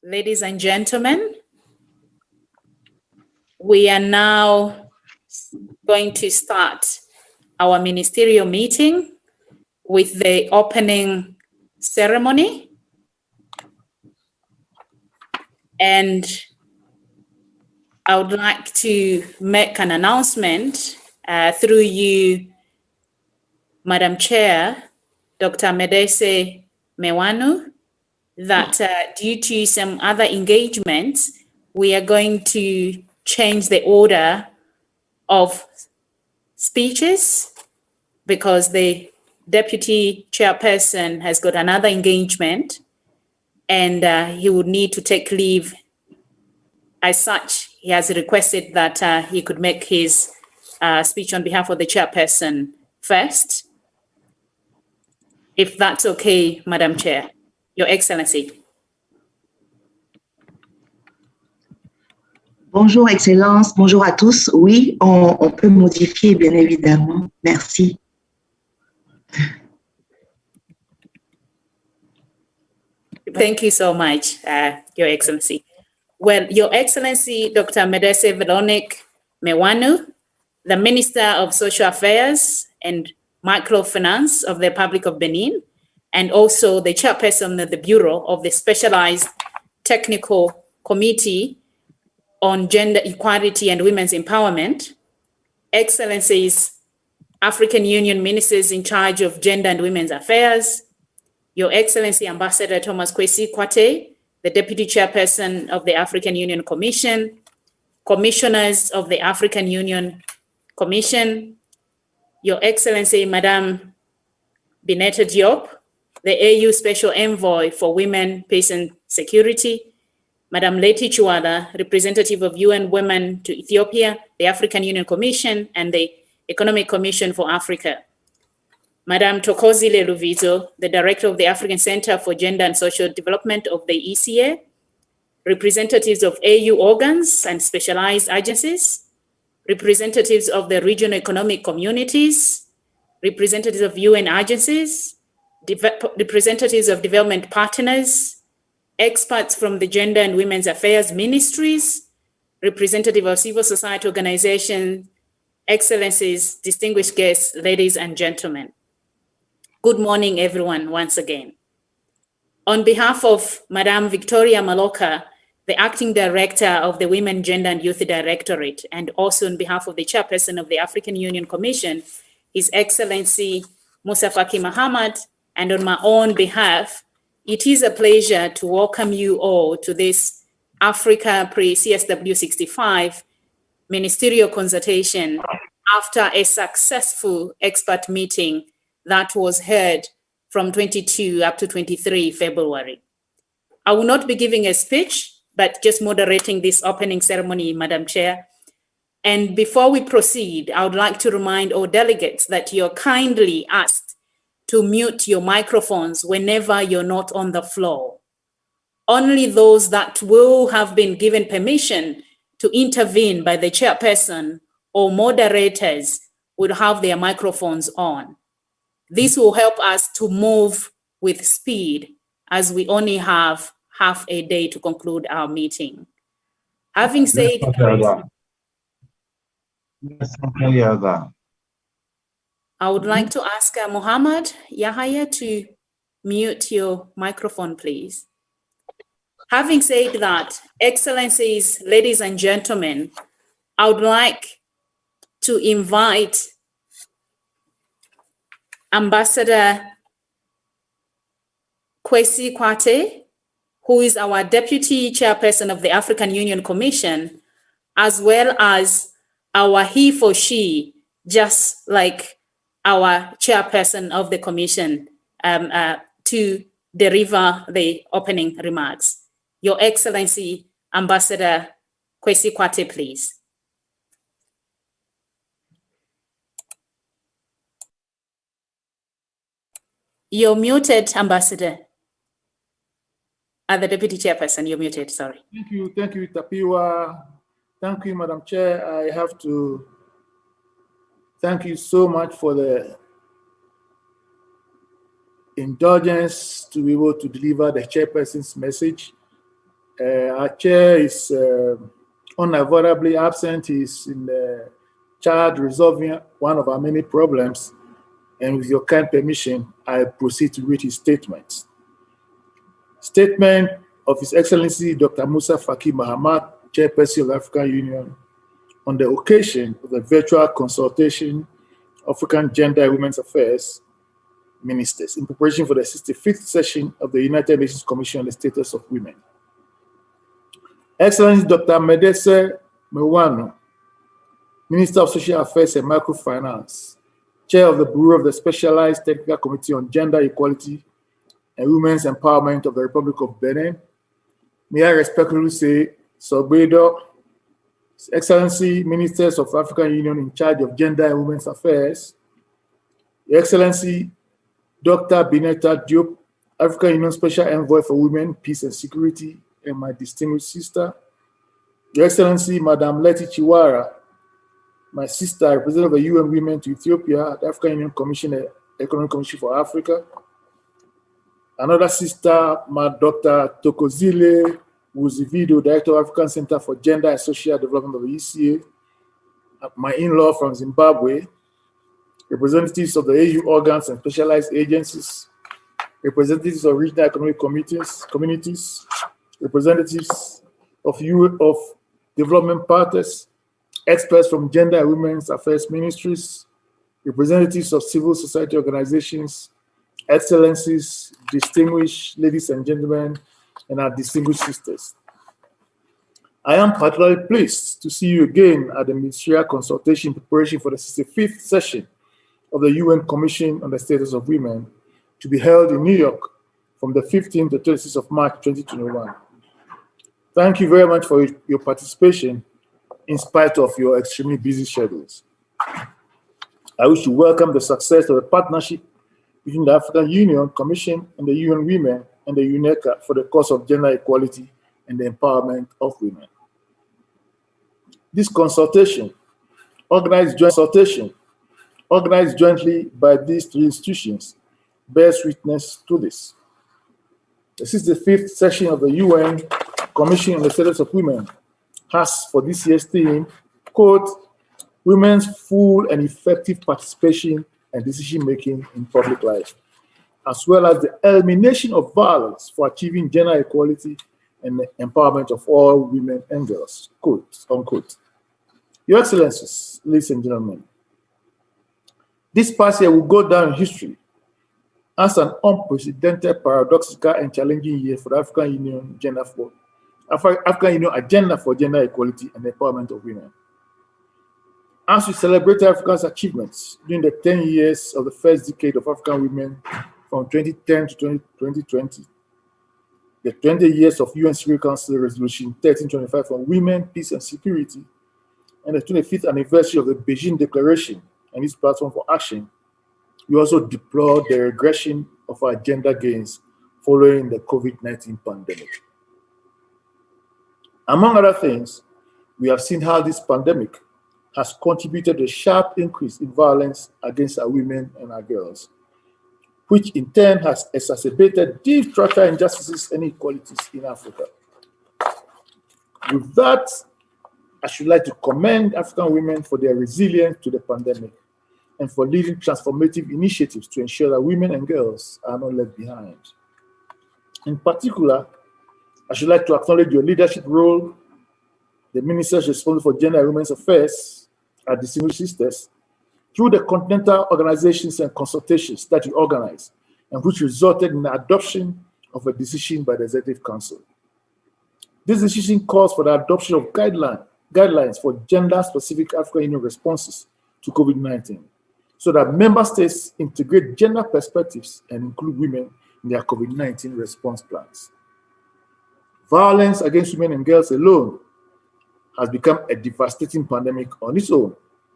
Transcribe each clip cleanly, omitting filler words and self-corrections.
Ladies and gentlemen, we are now going to start our ministerial meeting with the opening ceremony. And I would like to make an announcement through you, Madam Chair, Dr. Medese Mewanu, that due to some other engagements, we are going to change the order of speeches because the Deputy Chairperson has got another engagement and he would need to take leave. As such, he has requested that he could make his speech on behalf of the Chairperson first. If that's okay, Madam Chair, Your Excellency. Bonjour, Excellence. Bonjour à tous. Oui, on peut modifier, bien évidemment. Merci. Thank you so much, Your Excellency. Well, Your Excellency, Dr. Medese Veronique Mewanu, the Minister of Social Affairs and Microfinance of the Republic of Benin, and also the Chairperson of the Bureau of the Specialized Technical Committee on Gender Equality and Women's Empowerment, Excellencies, African Union Ministers in charge of Gender and Women's Affairs, Your Excellency Ambassador Thomas Kwesi Kwate, the Deputy Chairperson of the African Union Commission, Commissioners of the African Union Commission, Your Excellency Madame Bineta Diop, the AU Special Envoy for Women, Peace and Security, Madame Leti Chuada, representative of UN Women to Ethiopia, the African Union Commission, and the Economic Commission for Africa. Madame Tokozile Luvito, the Director of the African Center for Gender and Social Development of the ECA, representatives of AU organs and specialized agencies, representatives of the regional economic communities, representatives of UN agencies, representatives of development partners, experts from the Gender and Women's Affairs Ministries, representative of civil society organizations, Excellencies, distinguished guests, ladies and gentlemen. Good morning, everyone, once again. On behalf of Madame Victoria Maloka, the Acting Director of the Women, Gender and Youth Directorate, and also on behalf of the Chairperson of the African Union Commission, His Excellency Musa Faki Mahamat, and on my own behalf, it is a pleasure to welcome you all to this Africa Pre-CSW 65 ministerial consultation after a successful expert meeting that was held from 22 up to 23 February. I will not be giving a speech, but just moderating this opening ceremony, Madam Chair. And before we proceed, I would like to remind all delegates that you're kindly asked to mute your microphones whenever you're not on the floor. Only those that will have been given permission to intervene by the chairperson or moderators would have their microphones on. This will help us to move with speed as we only have half a day to conclude our meeting. Having said that, I would like to ask Muhammad Yahya to mute your microphone, please. Having said that, Excellencies, ladies and gentlemen, I would like to invite Ambassador Kwesi Kwate, who is our Deputy Chairperson of the African Union Commission, as well as our he for she, just like our Chairperson of the Commission, to deliver the opening remarks. Your Excellency, Ambassador Kwesi Kwate, please. You're muted, Ambassador. The Deputy Chairperson, you're muted, sorry. Thank you, Tapiwa. Thank you, Madam Chair. I have to thank you so much for the indulgence to be able to deliver the Chairperson's message. Our chair is unavoidably absent. He's in charge resolving one of our many problems. And with your kind permission, I proceed to read his statement. Statement of His Excellency Dr. Musa Faki Mahamat, Chairperson of the African Union, on the occasion of the virtual consultation of African Gender and Women's Affairs Ministers in preparation for the 65th session of the United Nations Commission on the Status of Women. Excellency Dr. Medese Mewanu, Minister of Social Affairs and Microfinance, Chair of the Bureau of the Specialized Technical Committee on Gender Equality and Women's Empowerment of the Republic of Benin, may I respectfully say, Sogbedo, His Excellency Ministers of the African Union in charge of Gender and Women's Affairs, Your Excellency Dr. Bineta Diop, African Union Special Envoy for Women, Peace and Security, and my distinguished sister, Your Excellency Madam Leti Chiwara, my sister, representative of the UN Women to Ethiopia, the African Union Commission, Economic Commission for Africa. Another sister, my Dr. Tokozile Wuzivido, Director of African Center for Gender and Social Development of the ECA. My in-law from Zimbabwe, representatives of the AU organs and specialized agencies, representatives of regional economic communities, representatives of development partners, experts from Gender and Women's Affairs Ministries, representatives of civil society organizations, excellencies, distinguished ladies and gentlemen, and our distinguished sisters. I am particularly pleased to see you again at the ministerial consultation preparation for the 65th session of the UN Commission on the Status of Women to be held in New York from the 15th to 26th of March 2021. Thank you very much for your participation in spite of your extremely busy schedules. I wish to welcome the success of the partnership between the African Union Commission and the UN Women and the UNECA for the cause of gender equality and the empowerment of women. This consultation, organized jointly by these three institutions, bears witness to this. This is the 5th session of the UN Commission on the Status of Women has for this year's theme, quote, women's full and effective participation and decision-making in public life, as well as the elimination of violence for achieving gender equality and the empowerment of all women and girls, quote, unquote. Your Excellencies, ladies and gentlemen, this past year will go down in history as an unprecedented, paradoxical, and challenging year for the African Union African Union Agenda for Gender Equality and Empowerment of Women. As we celebrate Africa's achievements during the 10 years of the first decade of African women from 2010 to 2020, the 20 years of UN Security Council Resolution 1325 on Women, Peace and Security, and the 25th anniversary of the Beijing Declaration and its platform for action, we also deplore the regression of our gender gains following the COVID-19 pandemic. Among other things, we have seen how this pandemic has contributed to a sharp increase in violence against our women and our girls, which in turn has exacerbated deep structural injustices and inequalities in Africa. With that, I should like to commend African women for their resilience to the pandemic and for leading transformative initiatives to ensure that women and girls are not left behind. In particular, I should like to acknowledge your leadership role, the ministers responsible for gender and women's affairs, our distinguished sisters, through the continental organizations and consultations that you organized, and which resulted in the adoption of a decision by the Executive Council. This decision calls for the adoption of guidelines for gender-specific African Union responses to COVID-19, so that member states integrate gender perspectives and include women in their COVID-19 response plans. Violence against women and girls alone has become a devastating pandemic on its own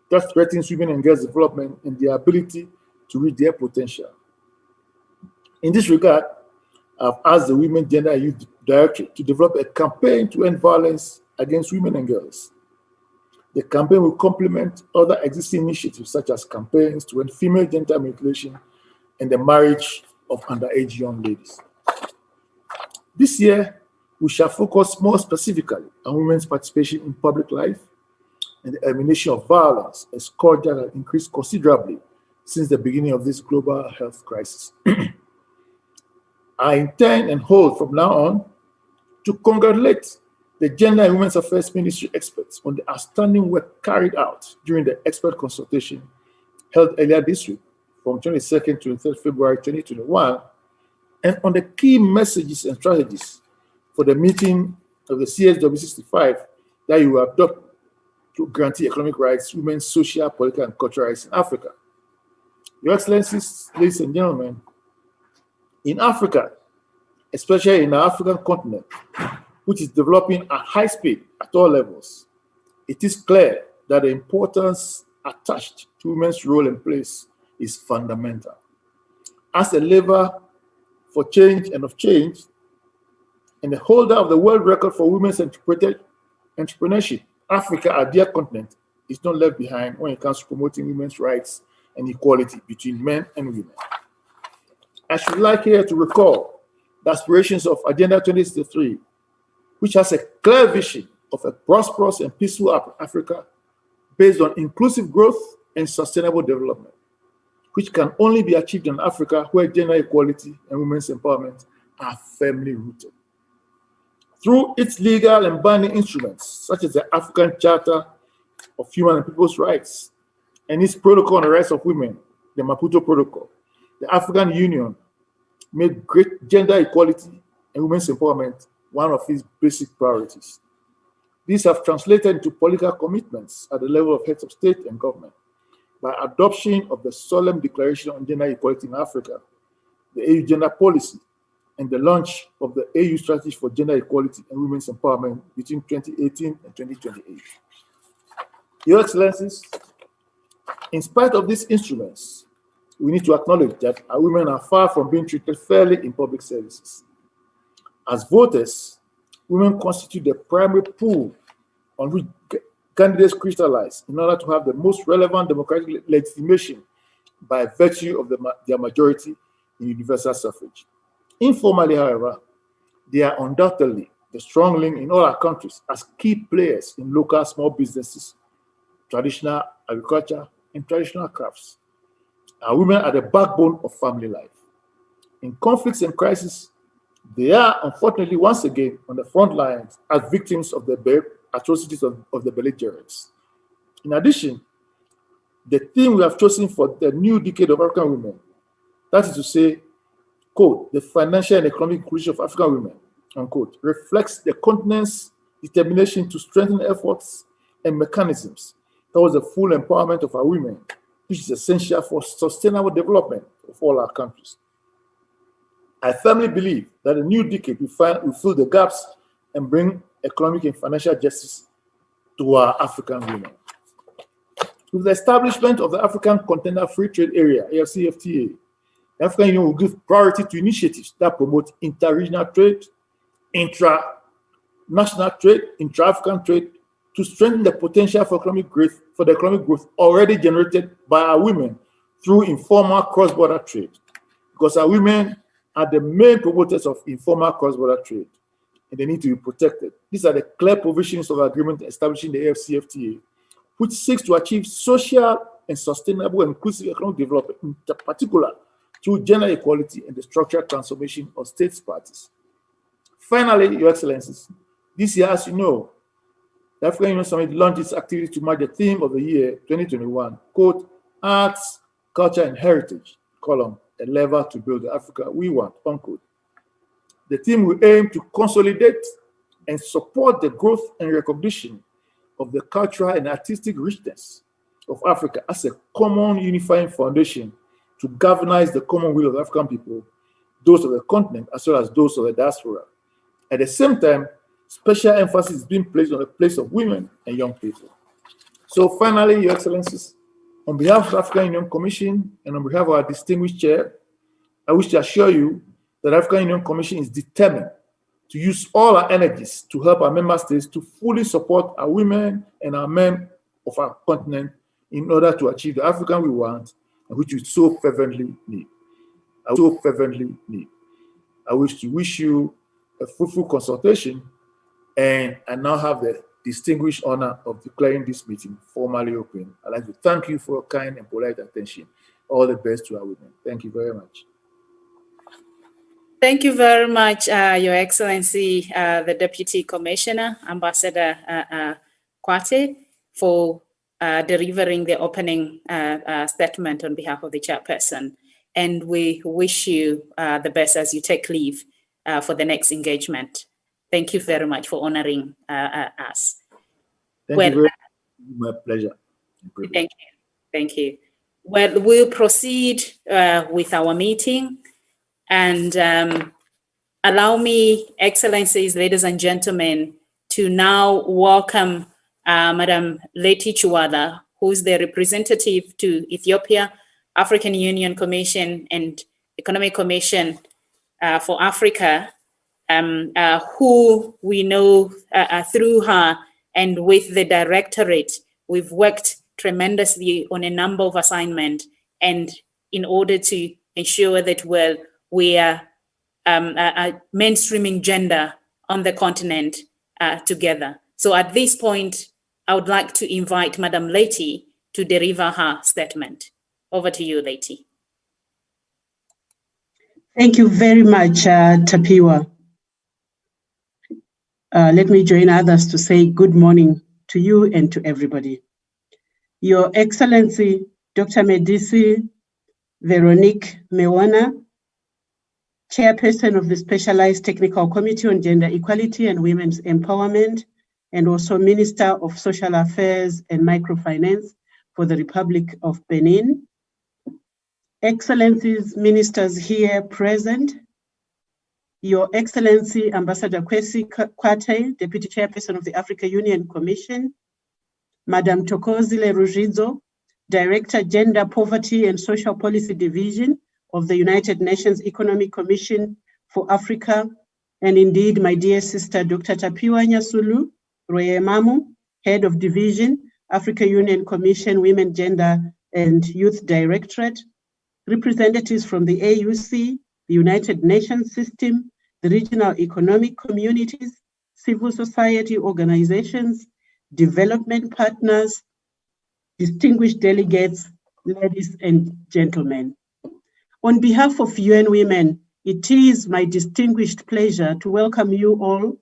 that threatens women and girls' development and their ability to reach their potential. In this regard, I've asked the Women, Gender and Youth Directorate to develop a campaign to end violence against women and girls. The campaign will complement other existing initiatives such as campaigns to end female genital mutilation and the marriage of underage young ladies. This year, we shall focus more specifically on women's participation in public life and the elimination of violence, a score that has increased considerably since the beginning of this global health crisis. I intend and hold from now on to congratulate the Gender and Women's Affairs Ministry experts on the outstanding work carried out during the expert consultation held earlier this week from 22nd to 23rd February 2021, and on the key messages and strategies for the meeting of the CSW 65 that you will adopt to guarantee economic rights, women's social, political, and cultural rights in Africa. Your Excellencies, ladies and gentlemen, in Africa, especially in the African continent, which is developing at high speed at all levels, it is clear that the importance attached to women's role and place is fundamental. As a lever for change and of change, and the holder of the world record for women's entrepreneurship, Africa, our dear continent, is not left behind when it comes to promoting women's rights and equality between men and women. I should like here to recall the aspirations of Agenda 2063, which has a clear vision of a prosperous and peaceful Africa based on inclusive growth and sustainable development, which can only be achieved in Africa where gender equality and women's empowerment are firmly rooted. Through its legal and binding instruments, such as the African Charter of Human and People's Rights and its Protocol on the Rights of Women, the Maputo Protocol, the African Union made great gender equality and women's empowerment one of its basic priorities. These have translated into political commitments at the level of heads of state and government by adoption of the Solemn Declaration on Gender Equality in Africa, the AU Gender Policy, and the launch of the AU Strategy for Gender Equality and Women's Empowerment between 2018 and 2028. Your Excellencies, in spite of these instruments, we need to acknowledge that our women are far from being treated fairly in public services. As voters, women constitute the primary pool on which candidates crystallize in order to have the most relevant democratic legitimation by virtue of their majority in universal suffrage. Informally, however, they are undoubtedly the strong link in all our countries as key players in local small businesses, traditional agriculture, and traditional crafts. Our women are the backbone of family life. In conflicts and crises, they are unfortunately once again on the front lines as victims of the atrocities of the belligerents. In addition, the theme we have chosen for the new decade of African women, that is to say, quote, the financial and economic inclusion of African women, unquote, reflects the continent's determination to strengthen efforts and mechanisms towards the full empowerment of our women, which is essential for sustainable development of all our countries. I firmly believe that a new decade will fill the gaps and bring economic and financial justice to our African women. With the establishment of the African Continental Free Trade Area, AFCFTA, the African Union will give priority to initiatives that promote inter-regional trade, intra-national trade, intra-African trade, to strengthen the potential for economic growth already generated by our women through informal cross-border trade. Because our women are the main promoters of informal cross-border trade, and they need to be protected. These are the clear provisions of the agreement establishing the AFCFTA, which seeks to achieve social and sustainable and inclusive economic development, in particular through gender equality and the structural transformation of states parties. Finally, Your Excellencies, this year, as you know, the African Union Summit launched its activity to mark the theme of the year 2021, quote, Arts, Culture, and Heritage, column, a lever to build the Africa we want, unquote. The theme will aim to consolidate and support the growth and recognition of the cultural and artistic richness of Africa as a common unifying foundation to galvanize the common will of African people, those of the continent as well as those of the diaspora. At the same time, special emphasis is being placed on the place of women and young people. So finally, Your Excellencies, on behalf of the African Union Commission and on behalf of our distinguished chair, I wish to assure you that the African Union Commission is determined to use all our energies to help our member states to fully support our women and our men of our continent in order to achieve the African we want and which we so fervently need. I wish to wish you a fruitful consultation, and I now have the distinguished honor of declaring this meeting formally open. I'd like to thank you for your kind and polite attention. All the best to our women. Thank you very much. Thank you very much, Your Excellency, the Deputy Commissioner, Ambassador Kwate, for delivering the opening statement on behalf of the chairperson. And we wish you the best as you take leave for the next engagement. Thank you very much for honoring us. Thank you very much. My pleasure. Thank you. Thank you. Well, we'll proceed with our meeting. And allow me, Excellencies, ladies and gentlemen, to now welcome Madam Leti Chuwala, who is the representative to Ethiopia, African Union Commission and Economic Commission for Africa, who we know through her and with the directorate, we've worked tremendously on a number of assignments, and in order to ensure that we are mainstreaming gender on the continent together. So at this point, I would like to invite Madam Leti to deliver her statement. Over to you, Leti. Thank you very much, Tapiwa. Let me join others to say good morning to you and to everybody. Your Excellency, Dr. Medisi Veronique Mewana, Chairperson of the Specialized Technical Committee on Gender Equality and Women's Empowerment, and also Minister of Social Affairs and Microfinance for the Republic of Benin. Excellencies, ministers here present, Your Excellency Ambassador Kwesi Kwate, Deputy Chairperson of the Africa Union Commission, Madam Tokozile Rujidzo, Director, Gender, Poverty and Social Policy Division of the United Nations Economic Commission for Africa, and indeed my dear sister, Dr. Tapiwa Nyasulu Royemamu, Head of Division, Africa Union Commission, Women, Gender and Youth Directorate, representatives from the AUC, the United Nations System, the regional economic communities, civil society organizations, development partners, distinguished delegates, ladies and gentlemen. On behalf of UN Women, it is my distinguished pleasure to welcome you all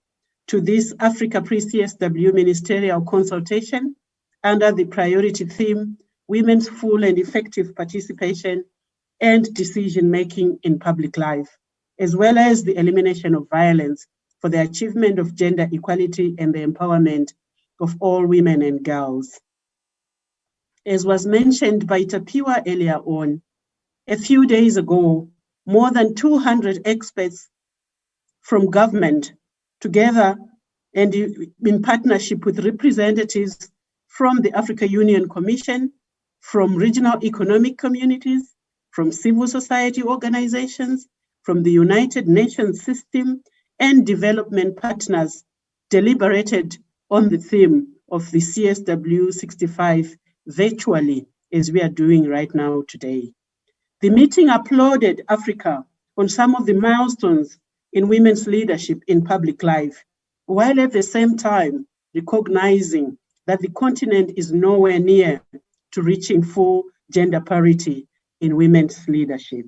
to this Africa Pre-CSW Ministerial Consultation under the priority theme, Women's Full and Effective Participation and Decision-Making in Public Life, as well as the elimination of violence for the achievement of gender equality and the empowerment of all women and girls. As was mentioned by Tapiwa earlier on, a few days ago, more than 200 experts from government together and in partnership with representatives from the Africa Union Commission, from regional economic communities, from civil society organizations, from the United Nations System and development partners deliberated on the theme of the CSW 65 virtually, as we are doing right now today. The meeting applauded Africa on some of the milestones in women's leadership in public life, while at the same time recognizing that the continent is nowhere near to reaching full gender parity in women's leadership.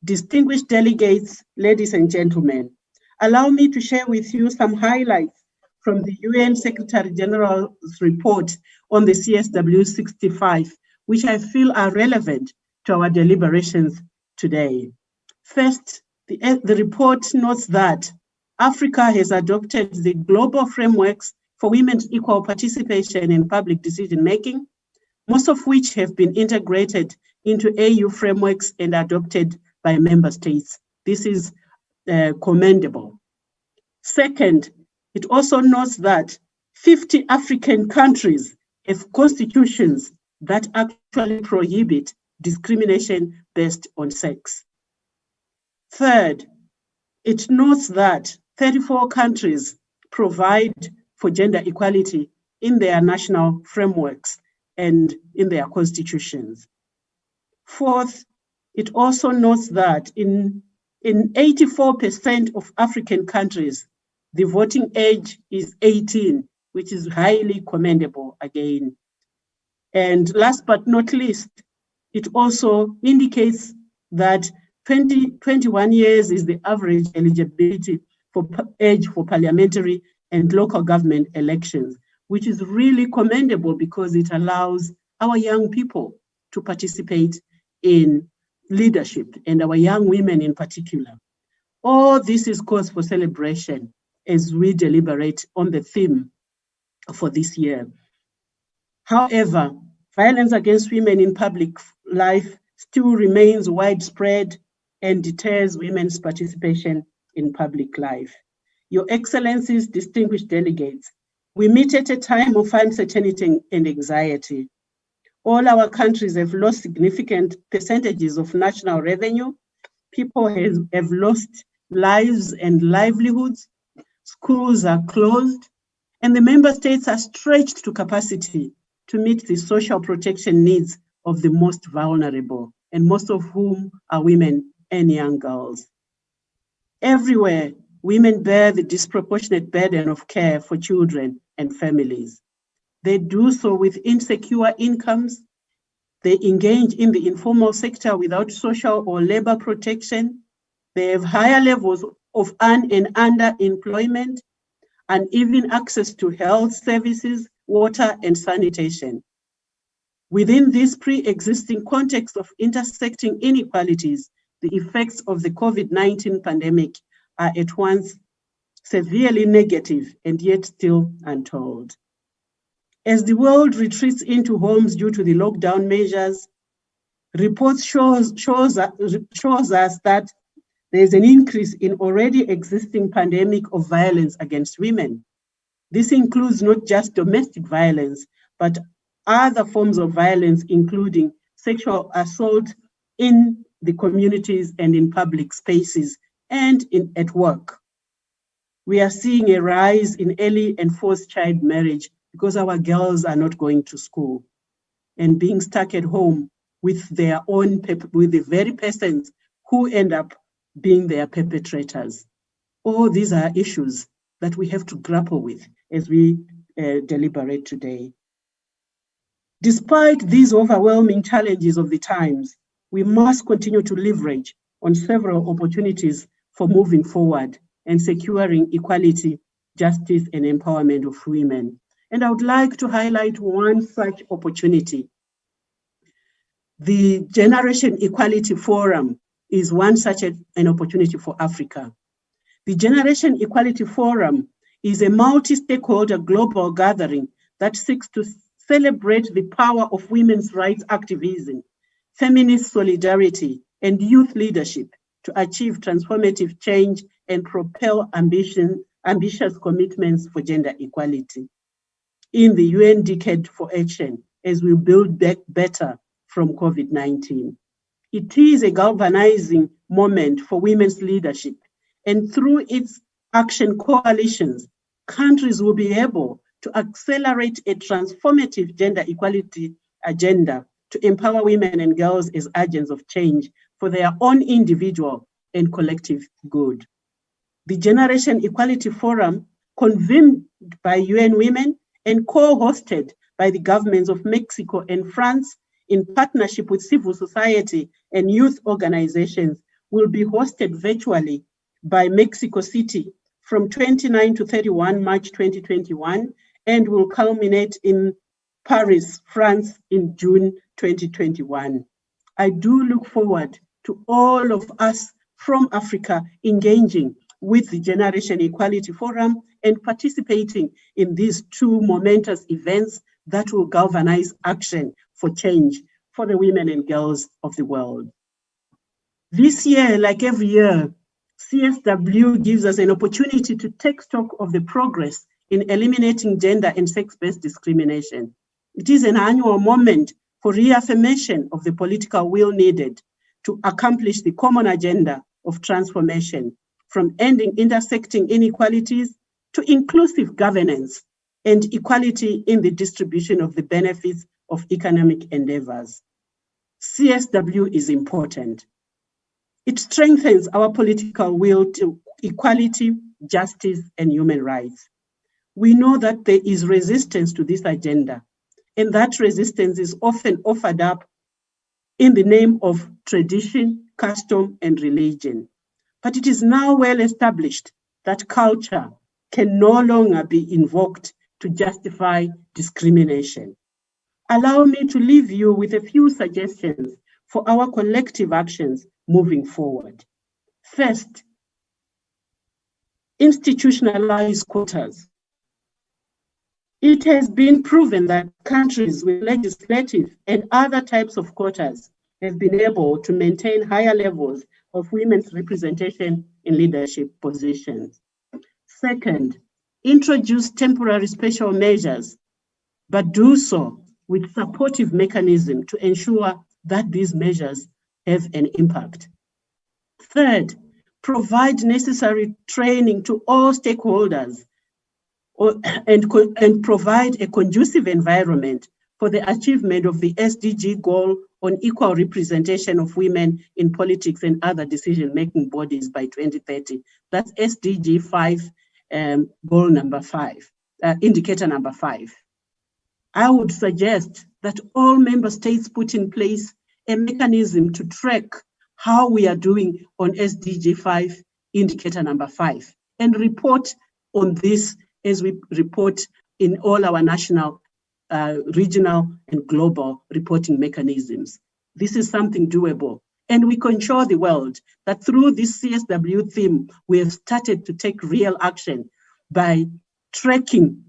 Distinguished delegates, ladies and gentlemen, allow me to share with you some highlights from the UN Secretary General's report on the CSW 65, which I feel are relevant to our deliberations today. First, the report notes that Africa has adopted the global frameworks for women's equal participation in public decision-making, most of which have been integrated into AU frameworks and adopted by member states. This is commendable. Second, it also notes that 50 African countries have constitutions that actually prohibit discrimination based on sex. Third, it notes that 34 countries provide for gender equality in their national frameworks and in their constitutions. Fourth, it also notes that in In 84% of African countries, the voting age is 18, which is highly commendable again. And last but not least, it also indicates that 21 years is the average eligibility for age for parliamentary and local government elections, which is really commendable because it allows our young people to participate in leadership, and our young women in particular. All this is cause for celebration as we deliberate on the theme for this year. However, violence against women in public life still remains widespread and deters women's participation in public life. Your Excellencies, distinguished delegates, we meet at a time of uncertainty and anxiety. All our countries have lost significant percentages of national revenue. People have lost lives and livelihoods. Schools are closed, and the member states are stretched to capacity to meet the social protection needs of the most vulnerable, and most of whom are women and young girls. Everywhere, women bear the disproportionate burden of care for children and families. They do so with insecure incomes. They engage in the informal sector without social or labor protection. They have higher levels of un- and underemployment, and even access to health services, water, and sanitation. Within this pre-existing context of intersecting inequalities, the effects of the COVID-19 pandemic are at once severely negative and yet still untold. As the world retreats into homes due to the lockdown measures, reports shows us that there is an increase in already existing pandemic of violence against women. This includes not just domestic violence, but other forms of violence, including sexual assault in the communities and in public spaces and at work. We are seeing a rise in early and forced child marriage because our girls are not going to school and being stuck at home with their own, with the very persons who end up being their perpetrators. All these are issues that we have to grapple with as we deliberate today. Despite these overwhelming challenges of the times, we must continue to leverage on several opportunities for moving forward and securing equality, justice, and empowerment of women. And I would like to highlight one such opportunity. The Generation Equality Forum is one such an opportunity for Africa. The Generation Equality Forum is a multi-stakeholder global gathering that seeks to celebrate the power of women's rights activism, feminist solidarity, and youth leadership to achieve transformative change and propel ambitious commitments for gender equality in the UN Decade for Action as we build back better from COVID-19. It is a galvanizing moment for women's leadership, and through its action coalitions, countries will be able to accelerate a transformative gender equality agenda to empower women and girls as agents of change for their own individual and collective good. The Generation Equality Forum, convened by UN Women and co-hosted by the governments of Mexico and France in partnership with civil society and youth organizations, will be hosted virtually by Mexico City from 29 to 31 March 2021 and will culminate in Paris, France in June 2021. I do look forward to all of us from Africa engaging with the Generation Equality Forum and participating in these two momentous events that will galvanize action for change for the women and girls of the world. This year, like every year, CSW gives us an opportunity to take stock of the progress in eliminating gender and sex-based discrimination. It is an annual moment for reaffirmation of the political will needed to accomplish the common agenda of transformation, from ending intersecting inequalities to inclusive governance and equality in the distribution of the benefits of economic endeavors. CSW is important. It strengthens our political will to equality, justice, and human rights. We know that there is resistance to this agenda, and that resistance is often offered up in the name of tradition, custom, and religion. But it is now well established that culture can no longer be invoked to justify discrimination. Allow me to leave you with a few suggestions for our collective actions moving forward. First, institutionalize quotas. It has been proven that countries with legislative and other types of quotas have been able to maintain higher levels of women's representation in leadership positions. Second, introduce temporary special measures, but do so with supportive mechanism to ensure that these measures have an impact. Third, provide necessary training to all stakeholders and provide a conducive environment for the achievement of the SDG goal on equal representation of women in politics and other decision-making bodies by 2030. That's SDG 5, goal number 5, indicator number 5. I would suggest that all member states put in place a mechanism to track how we are doing on SDG 5, indicator number 5, and report on this as we report in all our national, regional, and global reporting mechanisms. This is something doable. And we can show the world that through this CSW theme, we have started to take real action by tracking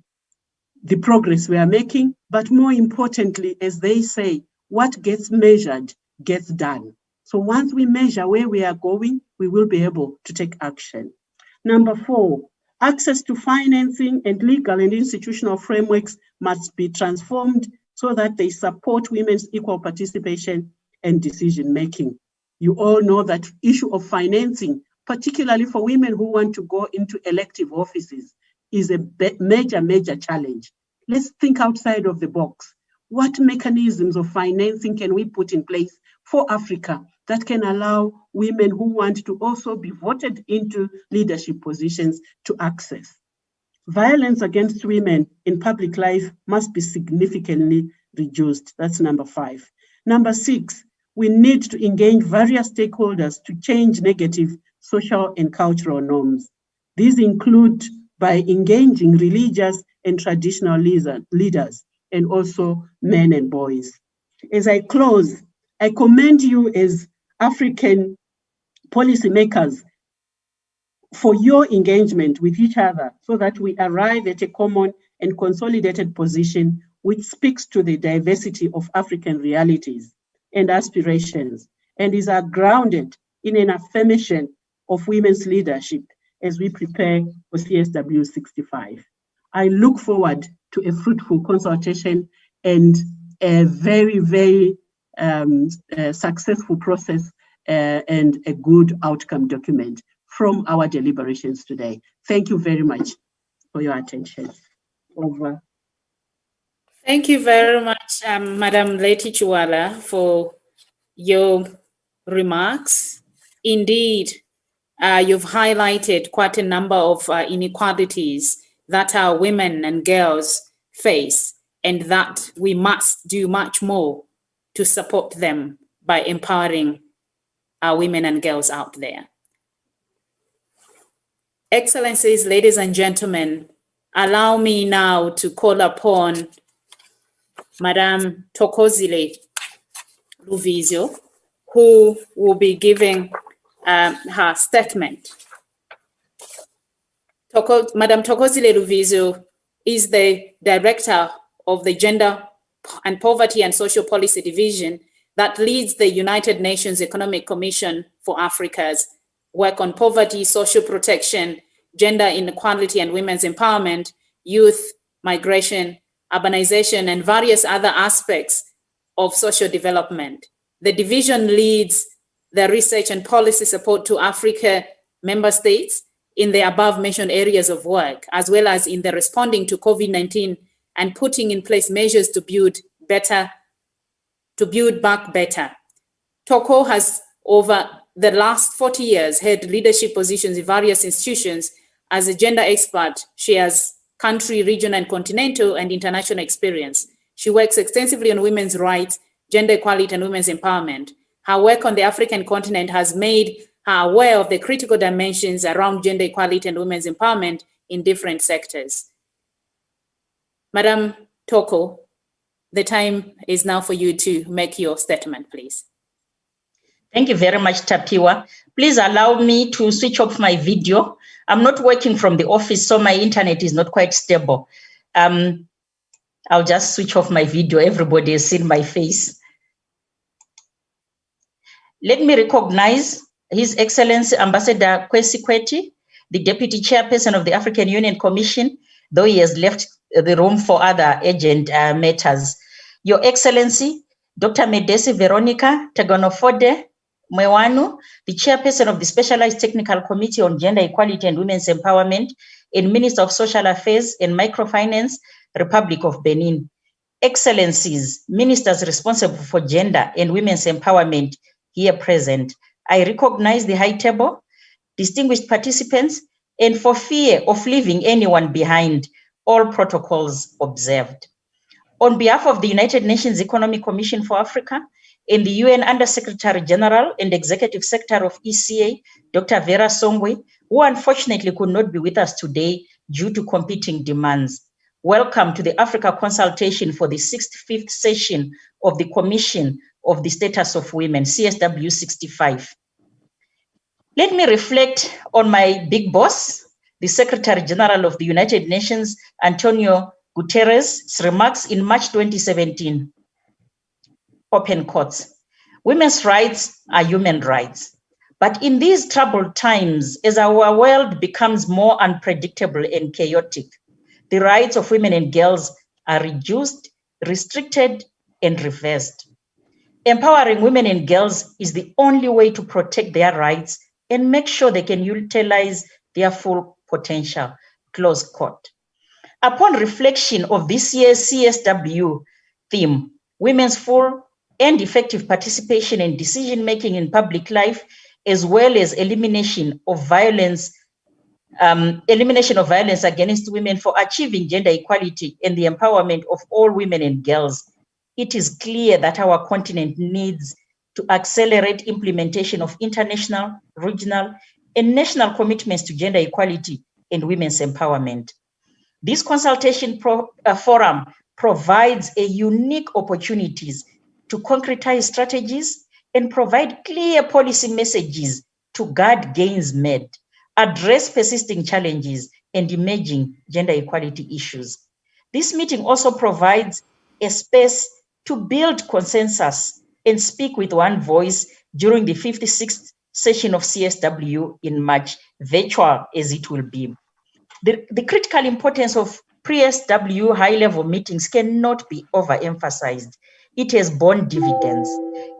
the progress we are making, but more importantly, as they say, what gets measured gets done. So once we measure where we are going, we will be able to take action. Number 4, access to financing and legal and institutional frameworks must be transformed so that they support women's equal participation and decision-making. You all know that issue of financing, particularly for women who want to go into elective offices, is a major, major challenge. Let's think outside of the box. What mechanisms of financing can we put in place for Africa that can allow women who want to also be voted into leadership positions to access? Violence against women in public life must be significantly reduced. That's number 5. Number 6, we need to engage various stakeholders to change negative social and cultural norms. These include by engaging religious and traditional leaders, and also men and boys. As I close, I commend you as African policymakers for your engagement with each other so that we arrive at a common and consolidated position which speaks to the diversity of African realities and aspirations and is grounded in an affirmation of women's leadership as we prepare for CSW 65. I look forward to a fruitful consultation and a very, very successful process and a good outcome document from our deliberations today. Thank you very much for your attention. Over. Thank you very much, Madam Leti Chuala, for your remarks. Indeed, you've highlighted quite a number of inequalities that our women and girls face, and that we must do much more to support them by empowering our women and girls out there. Excellencies, ladies and gentlemen, allow me now to call upon Madame Thokozile Luvizio, who will be giving her statement. Madame Thokozile Luvizio is the director of the Gender and Poverty and Social Policy Division that leads the United Nations Economic Commission for Africa's work on poverty, social protection, gender inequality and women's empowerment, youth, migration, urbanization, and various other aspects of social development. The division leads the research and policy support to Africa member states in the above mentioned areas of work, as well as in the responding to COVID-19 and putting in place measures to build back better. TOCO has over the last 40 years held leadership positions in various institutions. As a gender expert, she has country, regional, and continental and international experience. She works extensively on women's rights, gender equality, and women's empowerment. Her work on the African continent has made her aware of the critical dimensions around gender equality and women's empowerment in different sectors. Madam Toko, the time is now for you to make your statement, please. Thank you very much, Tapiwa. Please allow me to switch off my video. I'm not working from the office, so my internet is not quite stable. I'll just switch off my video. Everybody has seen my face. Let me recognize His Excellency Ambassador Kwesi Kweti, the Deputy Chairperson of the African Union Commission, though he has left the room for other urgent matters. Your Excellency, Dr. Medesi Veronica Tagonofode Mwewanu, the Chairperson of the Specialized Technical Committee on Gender Equality and Women's Empowerment and Minister of Social Affairs and Microfinance, Republic of Benin. Excellencies, Ministers responsible for gender and women's empowerment here present. I recognize the high table, distinguished participants, and for fear of leaving anyone behind, all protocols observed. On behalf of the United Nations Economic Commission for Africa and the UN Under-Secretary General and Executive Secretary of ECA, Dr. Vera Songwe, who unfortunately could not be with us today due to competing demands. Welcome to the Africa Consultation for the 65th session of the Commission of the Status of Women, CSW 65. Let me reflect on my big boss, the Secretary General of the United Nations, Antonio Guterres' remarks in March 2017. Open quotes. Women's rights are human rights. But in these troubled times, as our world becomes more unpredictable and chaotic, the rights of women and girls are reduced, restricted, and reversed. Empowering women and girls is the only way to protect their rights and make sure they can utilize their full potential, close quote. Upon reflection of this year's CSW theme, women's full and effective participation in decision-making in public life, as well as elimination of violence against women for achieving gender equality and the empowerment of all women and girls, it is clear that our continent needs to accelerate implementation of international, regional, and national commitments to gender equality and women's empowerment. This consultation forum provides a unique opportunities to concretize strategies and provide clear policy messages to guard gains made, address persisting challenges, and emerging gender equality issues. This meeting also provides a space to build consensus and speak with one voice during the 56th session of CSW in March, virtual as it will be. The critical importance of pre-SW high-level meetings cannot be overemphasized. It has borne dividends.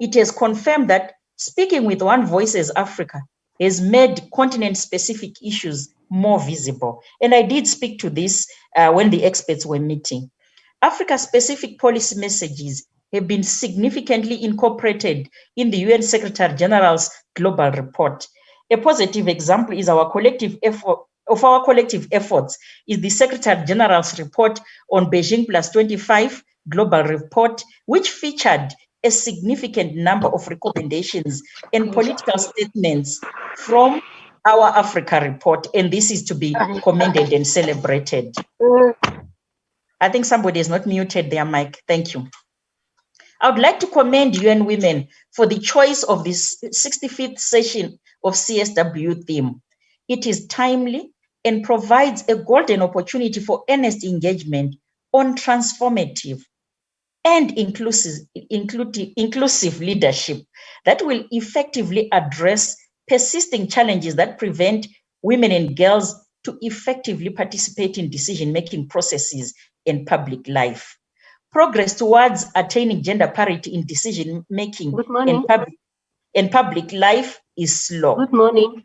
It has confirmed that speaking with one voice as Africa has made continent-specific issues more visible. And I did speak to this when the experts were meeting. Africa-specific policy messages have been significantly incorporated in the UN Secretary General's global report. A positive example is our collective efforts is the Secretary General's report on Beijing +25 global report, which featured a significant number of recommendations and political statements from our Africa report, and this is to be commended and celebrated. I think somebody is not muted their mic. Thank you. I would like to commend UN Women for the choice of this 65th session of CSW theme. It is timely and provides a golden opportunity for earnest engagement on transformative and inclusive leadership that will effectively address persisting challenges that prevent women and girls to effectively participate in decision-making processes in public life. Progress towards attaining gender parity in decision-making in public life is slow. Good morning.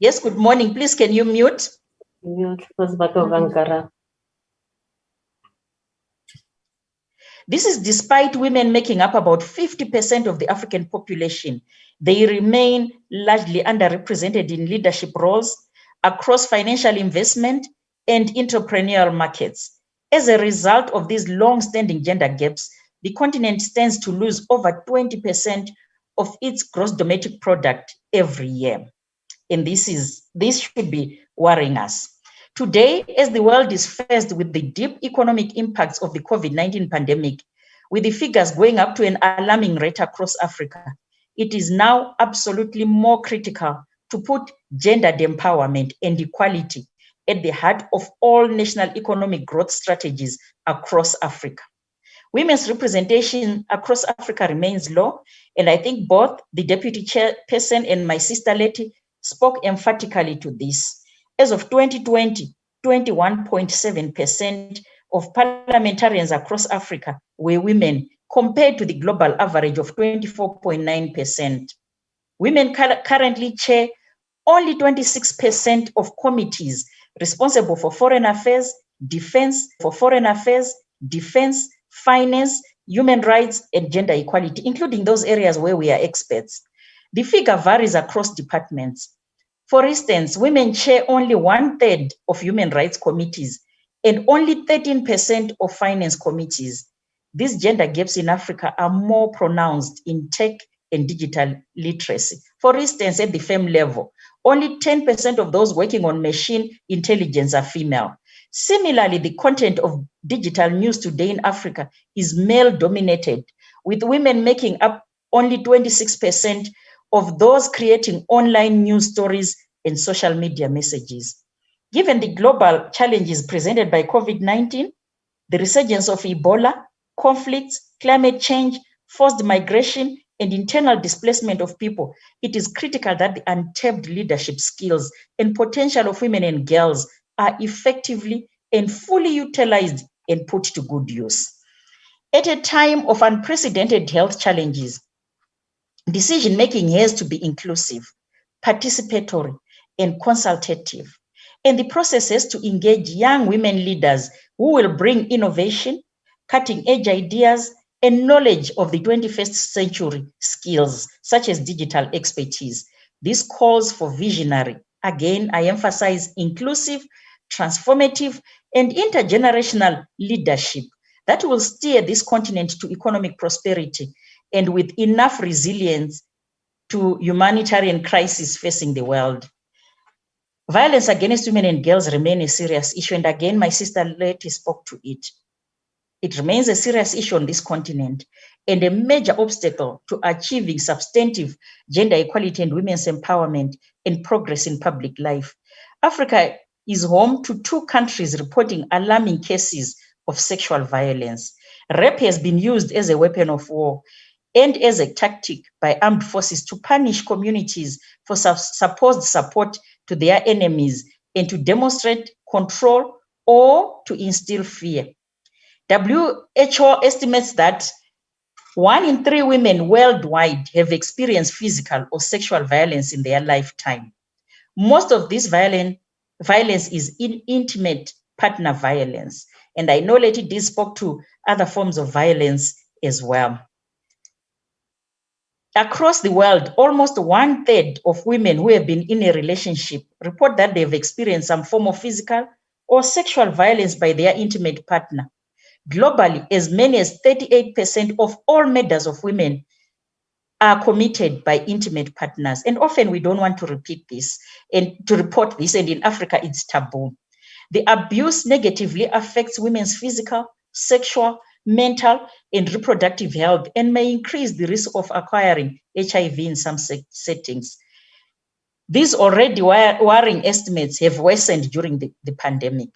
Yes, good morning. Please, can you mute? Mute, Vankara. This is despite women making up about 50% of the African population. They remain largely underrepresented in leadership roles across financial investment and entrepreneurial markets. As a result of these long-standing gender gaps, the continent stands to lose over 20% of its gross domestic product every year. And this should be worrying us. Today, as the world is faced with the deep economic impacts of the COVID-19 pandemic, with the figures going up to an alarming rate across Africa, it is now absolutely more critical to put gendered empowerment and equality at the heart of all national economic growth strategies across Africa. Women's representation across Africa remains low, and I think both the Deputy Chairperson and my sister Letty spoke emphatically to this. As of 2020, 21.7% of parliamentarians across Africa were women, compared to the global average of 24.9%. Women currently chair only 26% of committees responsible for foreign affairs, defense, finance, human rights, and gender equality, including those areas where we are experts. The figure varies across departments. For instance, women chair only 1/3 of human rights committees and only 13% of finance committees. These gender gaps in Africa are more pronounced in tech and digital literacy. For instance, at the firm level, only 10% of those working on machine intelligence are female. Similarly, the content of digital news today in Africa is male-dominated, with women making up only 26% of those creating online news stories and social media messages. Given the global challenges presented by COVID-19, the resurgence of Ebola, conflicts, climate change, forced migration, and internal displacement of people, it is critical that the untapped leadership skills and potential of women and girls are effectively and fully utilized and put to good use. At a time of unprecedented health challenges, decision-making has to be inclusive, participatory, and consultative. And the process has to engage young women leaders who will bring innovation, cutting-edge ideas, and knowledge of the 21st century skills, such as digital expertise. This calls for visionary, again, I emphasize inclusive, transformative, and intergenerational leadership that will steer this continent to economic prosperity and with enough resilience to humanitarian crises facing the world. Violence against women and girls remain a serious issue, and again, my sister Letty spoke to it. It remains a serious issue on this continent and a major obstacle to achieving substantive gender equality and women's empowerment and progress in public life. Africa is home to 2 countries reporting alarming cases of sexual violence. Rape has been used as a weapon of war and as a tactic by armed forces to punish communities for supposed support to their enemies and to demonstrate control or to instill fear. WHO estimates that 1 in 3 women worldwide have experienced physical or sexual violence in their lifetime. Most of this violence is intimate partner violence. And I know Letty did spoke to other forms of violence as well. Across the world, almost 1/3 of women who have been in a relationship report that they've experienced some form of physical or sexual violence by their intimate partner. Globally, as many as 38% of all murders of women are committed by intimate partners. And often we don't want to repeat this and to report this, and in Africa, it's taboo. The abuse negatively affects women's physical, sexual, mental, and reproductive health and may increase the risk of acquiring HIV in some settings. These already worrying estimates have worsened during the pandemic.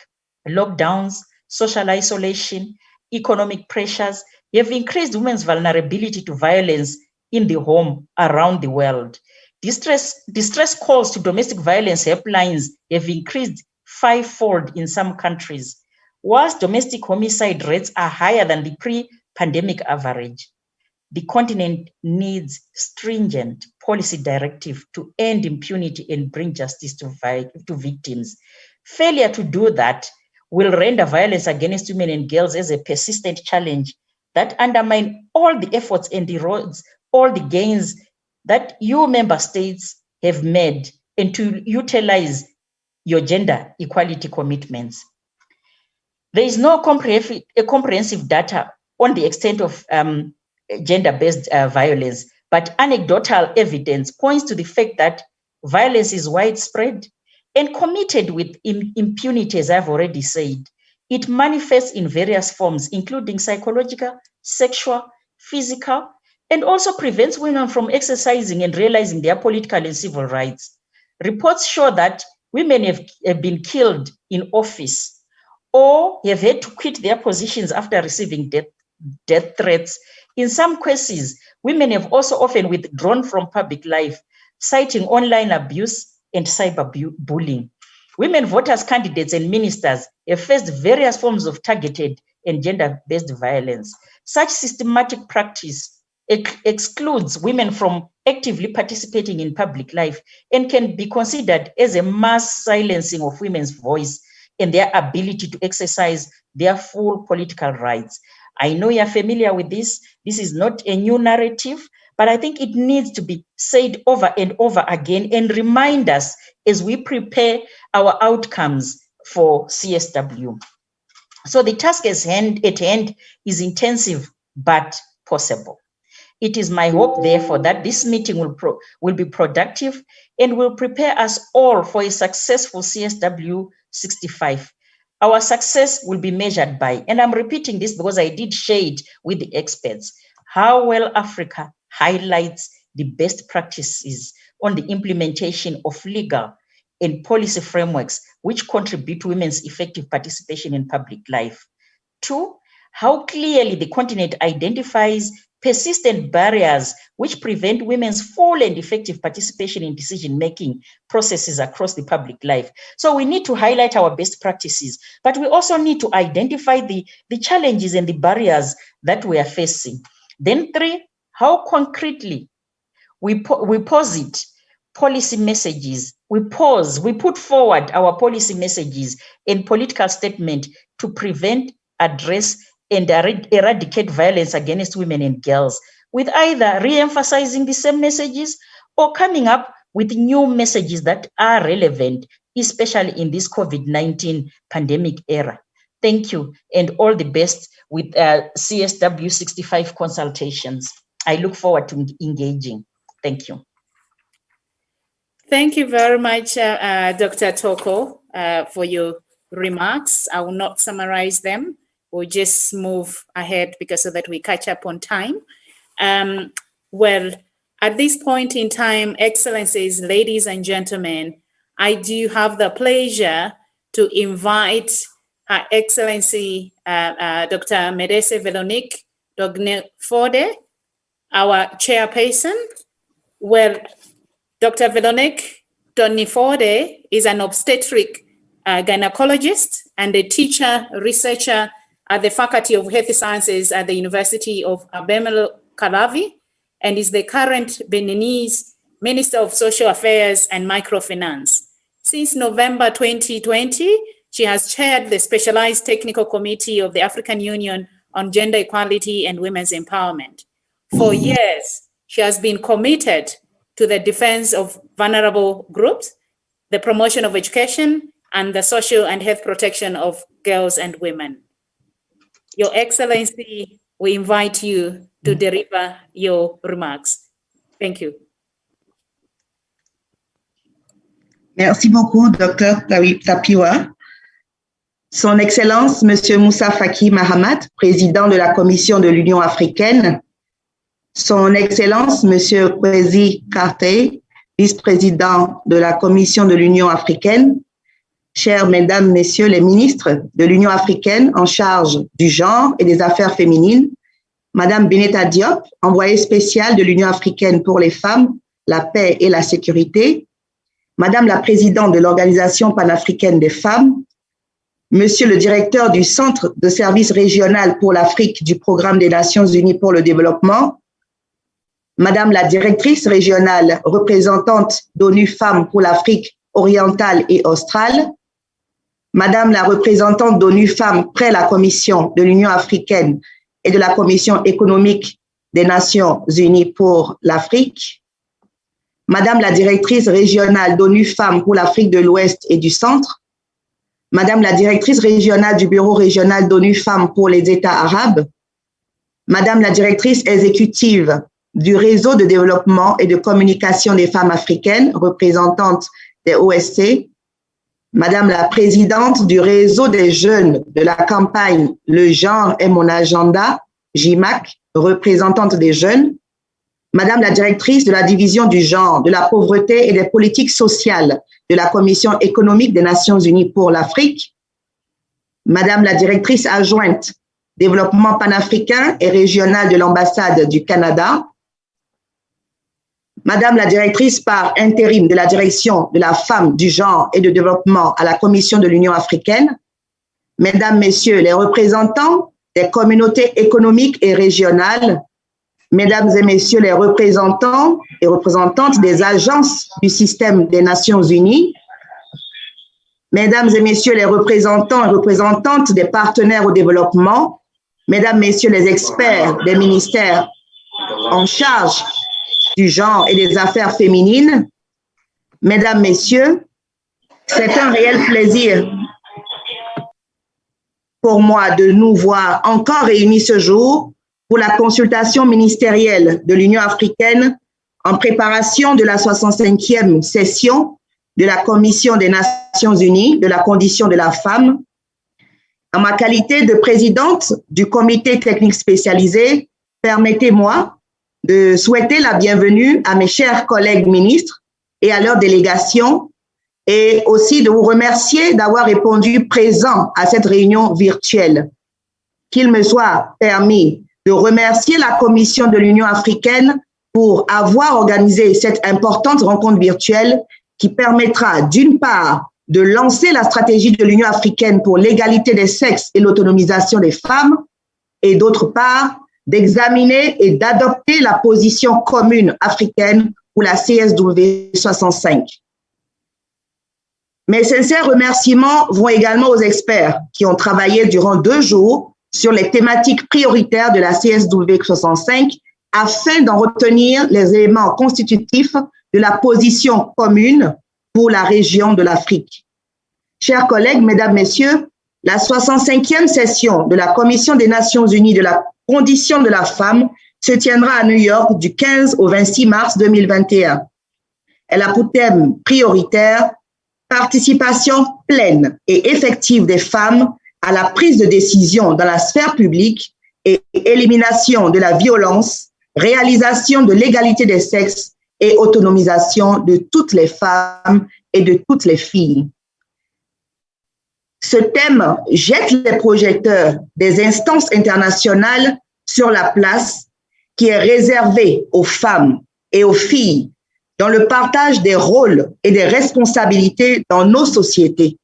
Lockdowns, social isolation, economic pressures have increased women's vulnerability to violence in the home around the world. Distress calls to domestic violence helplines have increased 5-fold in some countries, whilst domestic homicide rates are higher than the pre-pandemic average. The continent needs stringent policy directive to end impunity and bring justice to victims. Failure to do that will render violence against women and girls as a persistent challenge that undermine all the efforts and the roads, all the gains that you member states have made, and to utilize your gender equality commitments. There is no comprehensive data on the extent of gender-based violence, but anecdotal evidence points to the fact that violence is widespread and committed with impunity, as I've already said. It manifests in various forms, including psychological, sexual, physical, and also prevents women from exercising and realizing their political and civil rights. Reports show that women have been killed in office or have had to quit their positions after receiving death threats. In some cases, women have also often withdrawn from public life, citing online abuse and cyberbullying. Women voters, candidates, and ministers have faced various forms of targeted and gender-based violence. Such systematic practice excludes women from actively participating in public life and can be considered as a mass silencing of women's voice and their ability to exercise their full political rights. I know you're familiar with this. This is not a new narrative, but I think it needs to be said over and over again and remind us as we prepare our outcomes for CSW. So the task at hand is intensive but possible. It is my hope, therefore, that this meeting will be productive and will prepare us all for a successful CSW 65. Our success will be measured by, and I'm repeating this because I did share it with the experts, how well Africa highlights the best practices on the implementation of legal and policy frameworks which contribute to women's effective participation in public life. 2, how clearly the continent identifies persistent barriers which prevent women's full and effective participation in decision-making processes across the public life. So we need to highlight our best practices, but we also need to identify the challenges and the barriers that we are facing. Then 3, how concretely we posit policy messages, we put forward our policy messages and political statement to prevent, address, and eradicate violence against women and girls, with either re-emphasizing the same messages or coming up with new messages that are relevant, especially in this COVID-19 pandemic era. Thank you, and all the best with CSW 65 consultations. I look forward to engaging. Thank you. Thank you very much, Dr. Toko, for your remarks. I will not summarize them. We'll just move ahead so that we catch up on time. Well, at this point in time, Excellencies, ladies and gentlemen, I do have the pleasure to invite Her Excellency Dr. Medese Veronique Dogne-Forde, our chairperson. Well, Dr. Veronique Dogne-Forde is an obstetric gynecologist and a teacher, researcher at the Faculty of Health Sciences at the University of Abemelo Kalavi, and is the current Beninese Minister of Social Affairs and Microfinance. Since November 2020, she has chaired the Specialized Technical Committee of the African Union on Gender Equality and Women's Empowerment. For years, she has been committed to the defense of vulnerable groups, the promotion of education, and the social and health protection of girls and women. Your Excellency, we invite you to deliver your remarks. Thank you. Merci beaucoup, Dr. Tapiwa. Son Excellence, Monsieur Moussa Faki Mahamat, président de la Commission de l'Union africaine. Son Excellence, Monsieur Kwesi Karte, vice-président de la Commission de l'Union africaine. Chères Mesdames, Messieurs les ministres de l'Union africaine en charge du genre et des affaires féminines, Madame Beneta Diop, envoyée spéciale de l'Union africaine pour les femmes, la paix et la sécurité, Madame la présidente de l'Organisation panafricaine des femmes, Monsieur le directeur du Centre de services régional pour l'Afrique du Programme des Nations Unies pour le développement, Madame la directrice régionale représentante d'ONU Femmes pour l'Afrique orientale et australe, Madame la représentante d'ONU Femmes près la Commission de l'Union africaine et de la Commission économique des Nations Unies pour l'Afrique, Madame la directrice régionale d'ONU Femmes pour l'Afrique de l'Ouest et du Centre, Madame la directrice régionale du Bureau régional d'ONU Femmes pour les États arabes, Madame la directrice exécutive du Réseau de développement et de communication des femmes africaines, représentante des OSC, Madame la présidente du Réseau des jeunes de la campagne Le genre est mon agenda, JIMAC, représentante des jeunes, Madame la directrice de la division du genre, de la pauvreté et des politiques sociales de la Commission économique des Nations Unies pour l'Afrique, Madame la directrice adjointe développement panafricain et régional de l'ambassade du Canada, Madame la directrice par intérim de la direction de la femme, du genre et du développement à la Commission de l'Union africaine, Mesdames, Messieurs les représentants des communautés économiques et régionales, Mesdames et Messieurs les représentants et représentantes des agences du système des Nations Unies, Mesdames et Messieurs les représentants et représentantes des partenaires au développement, Mesdames, Messieurs les experts des ministères en charge du genre et des affaires féminines, Mesdames, Messieurs, c'est un réel plaisir pour moi de nous voir encore réunis ce jour pour la consultation ministérielle de l'Union africaine en préparation de la 65e session de la Commission des Nations Unies de la condition de la femme. En ma qualité de présidente du comité technique spécialisé, permettez-moi de souhaiter la bienvenue à mes chers collègues ministres et à leur délégation, et aussi de vous remercier d'avoir répondu présent à cette réunion virtuelle. Qu'il me soit permis de remercier la Commission de l'Union africaine pour avoir organisé cette importante rencontre virtuelle qui permettra d'une part de lancer la stratégie de l'Union africaine pour l'égalité des sexes et l'autonomisation des femmes, et d'autre part, d'examiner et d'adopter la position commune africaine pour la CSW 65. Mes sincères remerciements vont également aux experts qui ont travaillé durant 2 jours sur les thématiques prioritaires de la CSW 65 afin d'en retenir les éléments constitutifs de la position commune pour la région de l'Afrique. Chers collègues, Mesdames, Messieurs, la 65e session de la Commission des Nations Unies de la condition de la femme se tiendra à New York du 15 au 26 mars 2021. Elle a pour thème prioritaire « Participation pleine et effective des femmes à la prise de décision dans la sphère publique et élimination de la violence, réalisation de l'égalité des sexes et autonomisation de toutes les femmes et de toutes les filles ». Ce thème jette les projecteurs des instances internationales sur la place qui est réservée aux femmes et aux filles dans le partage des rôles et des responsabilités dans nos sociétés.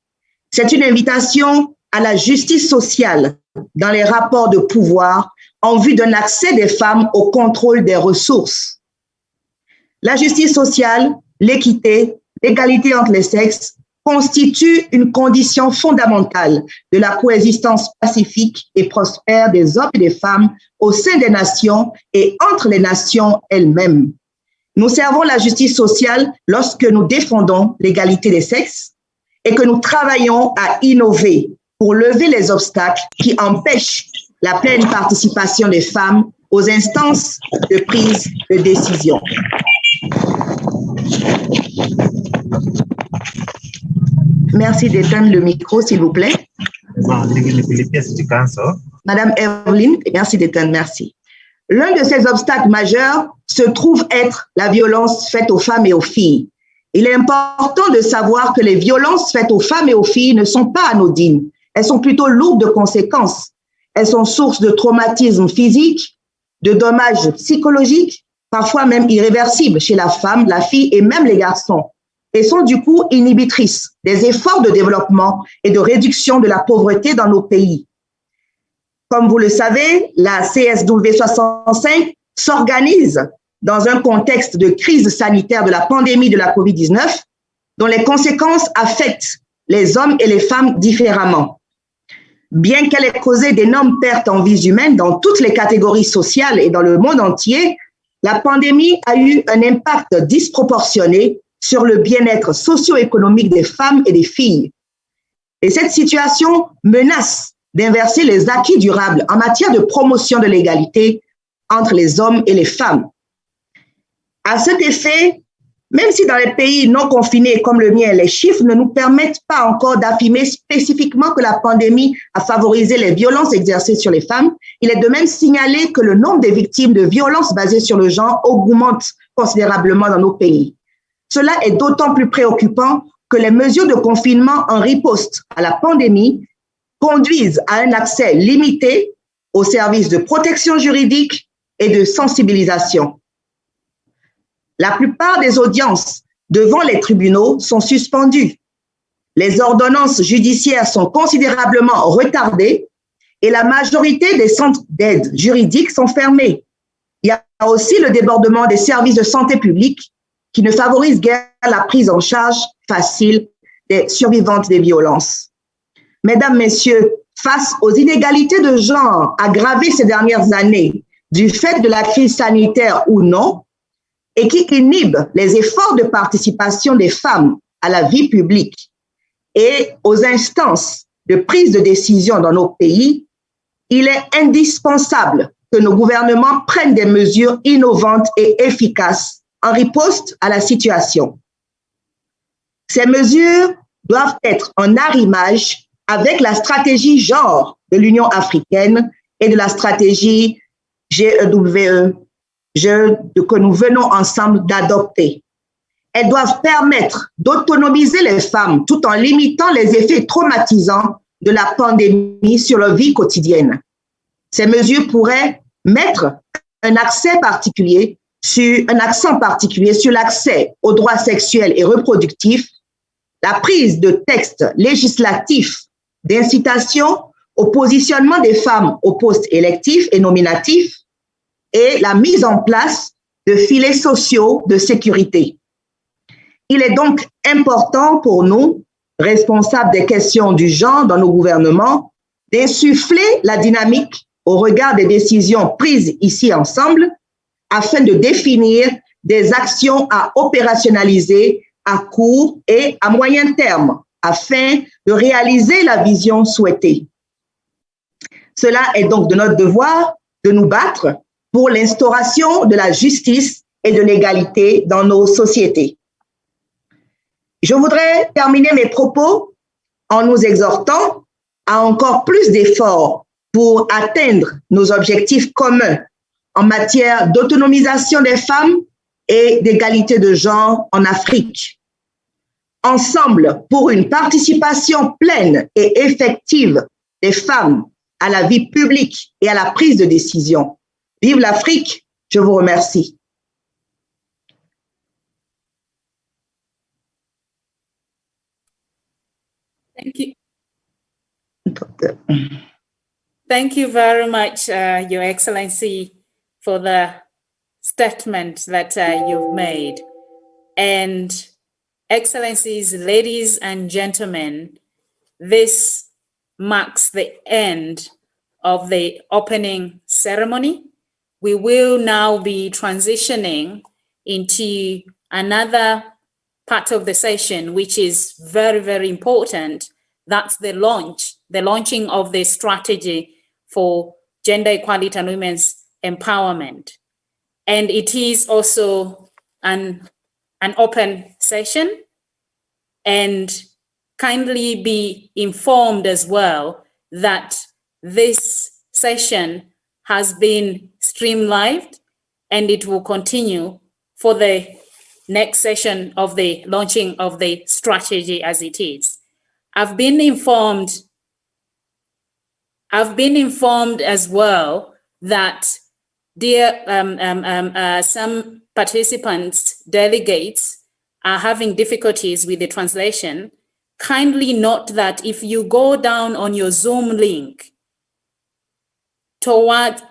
C'est une invitation à la justice sociale dans les rapports de pouvoir en vue d'un accès des femmes au contrôle des ressources. La justice sociale, l'équité, l'égalité entre les sexes constituent une condition fondamentale de la coexistence pacifique et prospère des hommes et des femmes au sein des nations et entre les nations elles-mêmes. Nous servons la justice sociale lorsque nous défendons l'égalité des sexes et que nous travaillons à innover pour lever les obstacles qui empêchent la pleine participation des femmes aux instances de prise de décision. Merci d'éteindre le micro, s'il vous plaît. Madame Evelyn, merci d'éteindre, merci. L'un de ces obstacles majeurs se trouve être la violence faite aux femmes et aux filles. Il est important de savoir que les violences faites aux femmes et aux filles ne sont pas anodines. Elles sont plutôt lourdes de conséquences. Elles sont source de traumatismes physiques, de dommages psychologiques, parfois même irréversibles chez la femme, la fille et même les garçons, et sont du coup inhibitrices des efforts de développement et de réduction de la pauvreté dans nos pays. Comme vous le savez, la CSW 65 s'organise dans un contexte de crise sanitaire de la pandémie de la COVID-19, dont les conséquences affectent les hommes et les femmes différemment. Bien qu'elle ait causé d'énormes pertes en vies humaines dans toutes les catégories sociales et dans le monde entier, la pandémie a eu un impact disproportionné sur le bien-être socio-économique des femmes et des filles. Et cette situation menace d'inverser les acquis durables en matière de promotion de l'égalité entre les hommes et les femmes. À cet effet, même si dans les pays non confinés comme le mien, les chiffres ne nous permettent pas encore d'affirmer spécifiquement que la pandémie a favorisé les violences exercées sur les femmes, il est de même signalé que le nombre des victimes de violences basées sur le genre augmente considérablement dans nos pays. Cela est d'autant plus préoccupant que les mesures de confinement en riposte à la pandémie conduisent à un accès limité aux services de protection juridique et de sensibilisation. La plupart des audiences devant les tribunaux sont suspendues. Les ordonnances judiciaires sont considérablement retardées et la majorité des centres d'aide juridique sont fermés. Il y a aussi le débordement des services de santé publique qui ne favorise guère la prise en charge facile des survivantes des violences. Mesdames, Messieurs, face aux inégalités de genre aggravées ces dernières années du fait de la crise sanitaire ou non, et qui inhibent les efforts de participation des femmes à la vie publique et aux instances de prise de décision dans nos pays, il est indispensable que nos gouvernements prennent des mesures innovantes et efficaces en riposte à la situation. Ces mesures doivent être en arrimage avec la stratégie genre de l'Union africaine et de la stratégie GEWE que nous venons ensemble d'adopter. Elles doivent permettre d'autonomiser les femmes tout en limitant les effets traumatisants de la pandémie sur leur vie quotidienne. Ces mesures pourraient mettre un accent particulier sur l'accès aux droits sexuels et reproductifs, la prise de textes législatifs d'incitation au positionnement des femmes aux postes électifs et nominatifs, et la mise en place de filets sociaux de sécurité. Il est donc important pour nous, responsables des questions du genre dans nos gouvernements, d'insuffler la dynamique au regard des décisions prises ici ensemble afin de définir des actions à opérationnaliser à court et à moyen terme afin de réaliser la vision souhaitée. Cela est donc de notre devoir de nous battre pour l'instauration de la justice et de l'égalité dans nos sociétés. Je voudrais terminer mes propos en nous exhortant à encore plus d'efforts pour atteindre nos objectifs communs en matière d'autonomisation des femmes et d'égalité de genre en Afrique. Ensemble, pour une participation pleine et effective des femmes à la vie publique et à la prise de décision. Vive l'Afrique, je vous remercie. Thank you. Thank you very much, Your Excellency, for the statement that you've made. And Excellencies, ladies and gentlemen, this marks the end of the opening ceremony. We will now be transitioning into another part of the session, which is very, very important. That's the launching of the strategy for gender equality and women's empowerment. And it is also an open session, and kindly be informed as well that this session has been streamed and it will continue for the next session of the launching of the strategy as it is. I've been informed as well that some participants, delegates, are having difficulties with the translation. Kindly note that if you go down on your Zoom link towards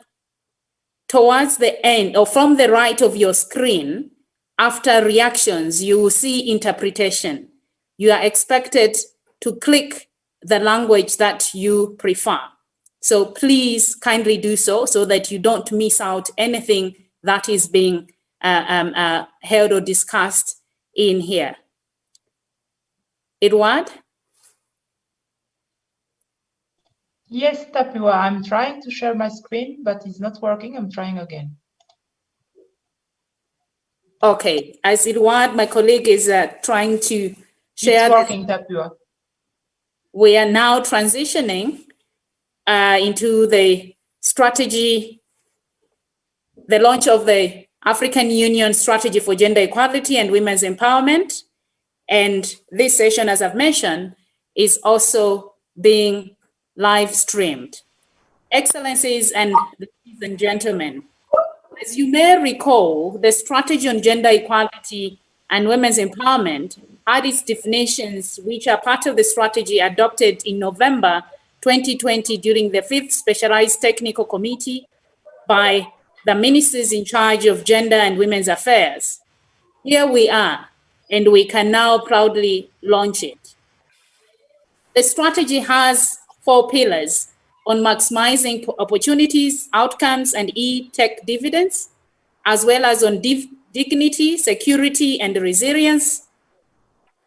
the end or from the right of your screen, after reactions, you will see interpretation. You are expected to click the language that you prefer. So please kindly do so that you don't miss out anything that is being held or discussed in here. Edward? Yes, Tapua, I'm trying to share my screen, but it's not working. I'm trying again. Okay, as Edward, my colleague, is trying to share. It's working, Tapua. We are now transitioning into the strategy, the launch of the African Union Strategy for Gender Equality and Women's Empowerment. And this session, as I've mentioned, is also being live streamed. Excellencies and ladies and gentlemen, as you may recall, the Strategy on Gender Equality and Women's Empowerment had its definitions, which are part of the strategy adopted in November 2020 during the 5th Specialized Technical Committee by the ministers in charge of gender and women's affairs. Here we are, and we can now proudly launch it. The strategy has 4 pillars on maximizing opportunities, outcomes, and e-tech dividends, as well as on dignity, security, and resilience.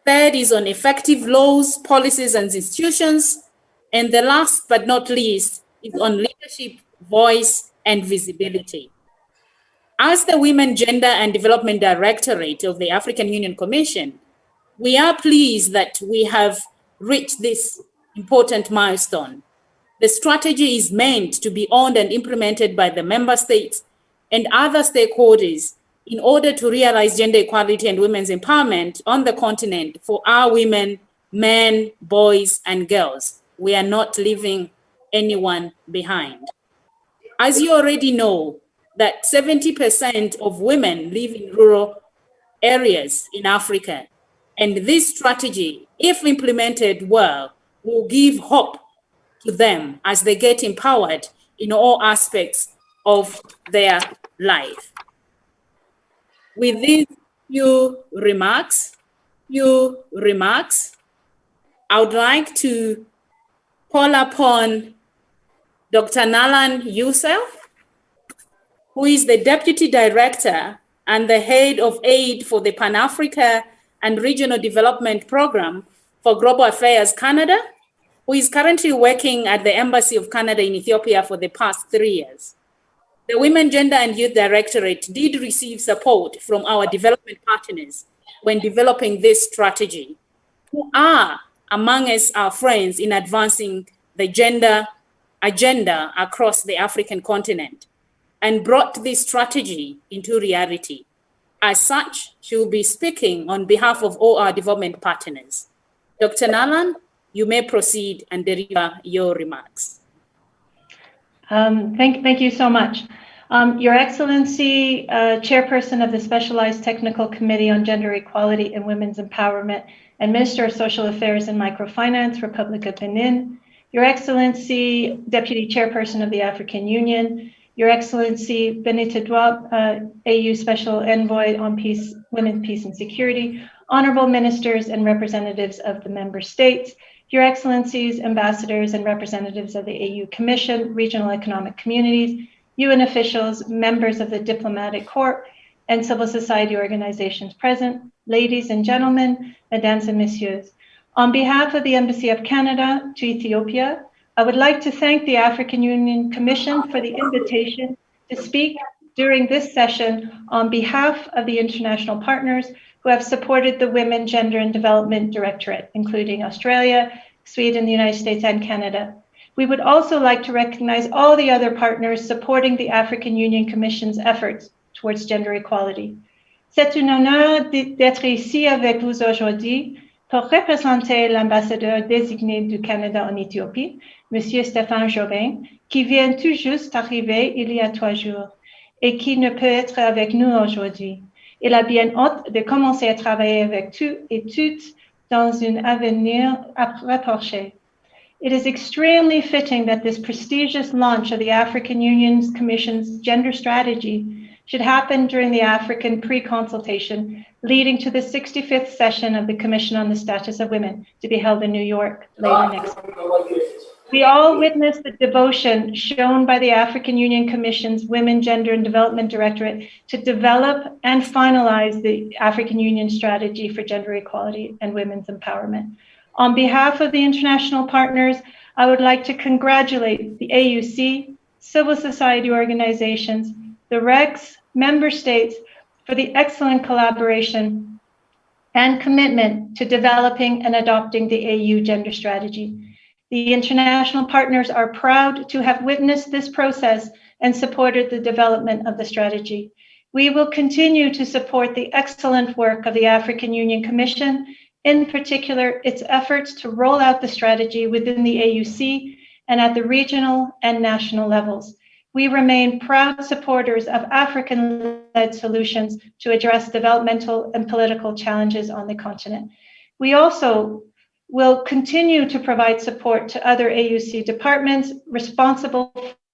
Third is on effective laws, policies, and institutions. And the last but not least is on leadership, voice, and visibility. As the Women, Gender, and Development Directorate of the African Union Commission, we are pleased that we have reached this important milestone. The strategy is meant to be owned and implemented by the member states and other stakeholders in order to realize gender equality and women's empowerment on the continent for our women, men, boys, and girls. We are not leaving anyone behind. As you already know, that 70% of women live in rural areas in Africa. And this strategy, if implemented well, will give hope to them as they get empowered in all aspects of their life. With these few remarks, I would like to call upon Dr. Nalan Youssef, who is the Deputy Director and the Head of Aid for the Pan-Africa and Regional Development Program for Global Affairs Canada, who is currently working at the Embassy of Canada in Ethiopia for the past 3 years. The Women, Gender, and Youth Directorate did receive support from our development partners when developing this strategy, who are among us our friends in advancing the gender agenda across the African continent, and brought this strategy into reality. As such, she will be speaking on behalf of all our development partners. Dr. Nalan, you may proceed and deliver your remarks. Thank you so much. Your Excellency, Chairperson of the Specialized Technical Committee on Gender Equality and Women's Empowerment, and Minister of Social Affairs and Microfinance, Republic of Benin, Your Excellency, Deputy Chairperson of the African Union, Your Excellency, Benita Dwab, AU Special Envoy on Peace, Women, Peace and Security, Honorable Ministers and representatives of the member states, Your Excellencies, ambassadors and representatives of the AU Commission, regional economic communities, UN officials, members of the diplomatic corps, and civil society organizations present, ladies and gentlemen, mesdames et messieurs. On behalf of the Embassy of Canada to Ethiopia, I would like to thank the African Union Commission for the invitation to speak during this session on behalf of the international partners who have supported the Women, Gender and Development Directorate, including Australia, Sweden, the United States, and Canada. We would also like to recognize all the other partners supporting the African Union Commission's efforts towards gender equality. C'est un honneur d'être ici avec vous aujourd'hui pour représenter l'ambassadeur désigné du Canada en Éthiopie, M. Stéphane Jobin, qui vient tout juste d'arriver il y a 3 jours et qui ne peut être avec nous aujourd'hui. Il a bien hâte de commencer à travailler avec tous et toutes dans un avenir rapproché. It is extremely fitting that this prestigious launch of the African Union's Commission's gender strategy should happen during the African pre-consultation leading to the 65th session of the Commission on the Status of Women to be held in New York later next week. We all witnessed the devotion shown by the African Union Commission's Women, Gender and Development Directorate to develop and finalize the African Union strategy for gender equality and women's empowerment. On behalf of the international partners, I would like to congratulate the AUC, civil society organizations, the RECs, member states for the excellent collaboration and commitment to developing and adopting the AU gender strategy. The international partners are proud to have witnessed this process and supported the development of the strategy. We will continue to support the excellent work of the African Union Commission, in particular its efforts to roll out the strategy within the AUC and at the regional and national levels. We remain proud supporters of African-led solutions to address developmental and political challenges on the continent. We also will continue to provide support to other AUC departments responsible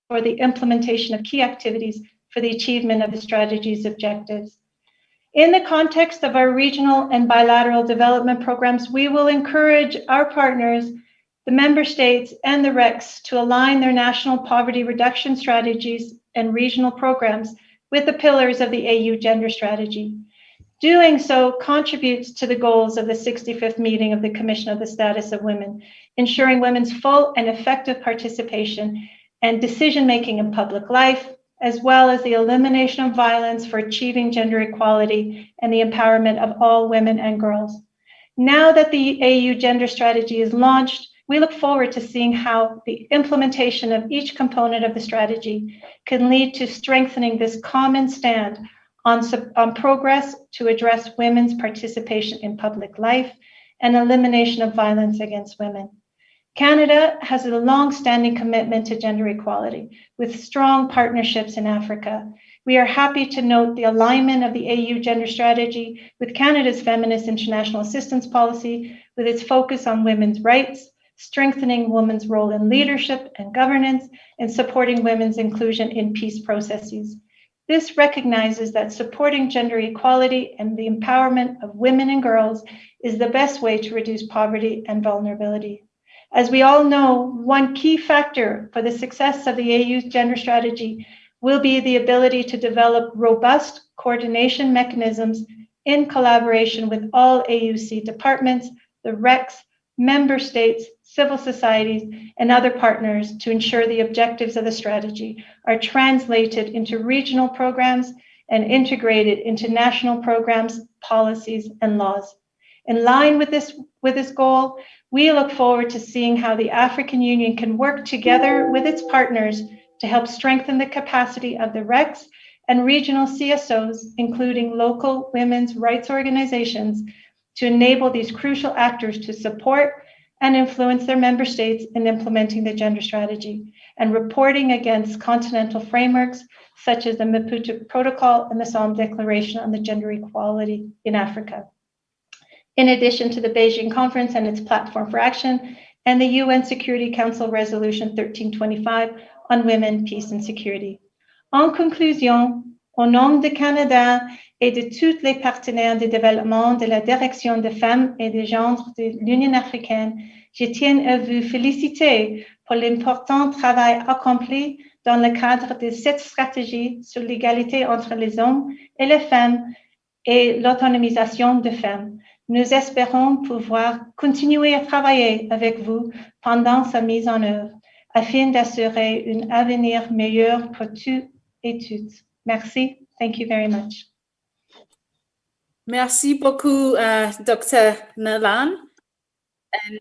for the implementation of key activities for the achievement of the strategy's objectives. In the context of our regional and bilateral development programs, we will encourage our partners, the member states and the RECs to align their national poverty reduction strategies and regional programs with the pillars of the AU gender strategy. Doing so contributes to the goals of the 65th meeting of the Commission on the Status of Women, ensuring women's full and effective participation and decision-making in public life, as well as the elimination of violence for achieving gender equality and the empowerment of all women and girls. Now that the AU gender strategy is launched, we look forward to seeing how the implementation of each component of the strategy can lead to strengthening this common stand on progress to address women's participation in public life and elimination of violence against women. Canada has a long-standing commitment to gender equality with strong partnerships in Africa. We are happy to note the alignment of the AU gender strategy with Canada's feminist international assistance policy, with its focus on women's rights, strengthening women's role in leadership and governance, and supporting women's inclusion in peace processes. This recognizes that supporting gender equality and the empowerment of women and girls is the best way to reduce poverty and vulnerability. As we all know, one key factor for the success of the AU's gender strategy will be the ability to develop robust coordination mechanisms in collaboration with all AUC departments, the RECs, member states, civil societies, and other partners to ensure the objectives of the strategy are translated into regional programs and integrated into national programs, policies, and laws. In line with this goal, we look forward to seeing how the African Union can work together with its partners to help strengthen the capacity of the RECs and regional CSOs, including local women's rights organizations, to enable these crucial actors to support and influence their member states in implementing the gender strategy and reporting against continental frameworks such as the Maputo Protocol and the Somme Declaration on the Gender Equality in Africa. In addition to the Beijing Conference and its platform for action, and the UN Security Council Resolution 1325 on women, peace and security. En conclusion, au nom du Canada et de tous les partenaires de développement de la Direction des femmes et des genres de l'Union africaine, je tiens à vous féliciter pour l'important travail accompli dans le cadre de cette stratégie sur l'égalité entre les hommes et les femmes et l'autonomisation des femmes. Nous espérons pouvoir continuer à travailler avec vous pendant sa mise en œuvre afin d'assurer un avenir meilleur pour tous et toutes. Merci. Thank you very much. Merci beaucoup, Dr. Nalan. And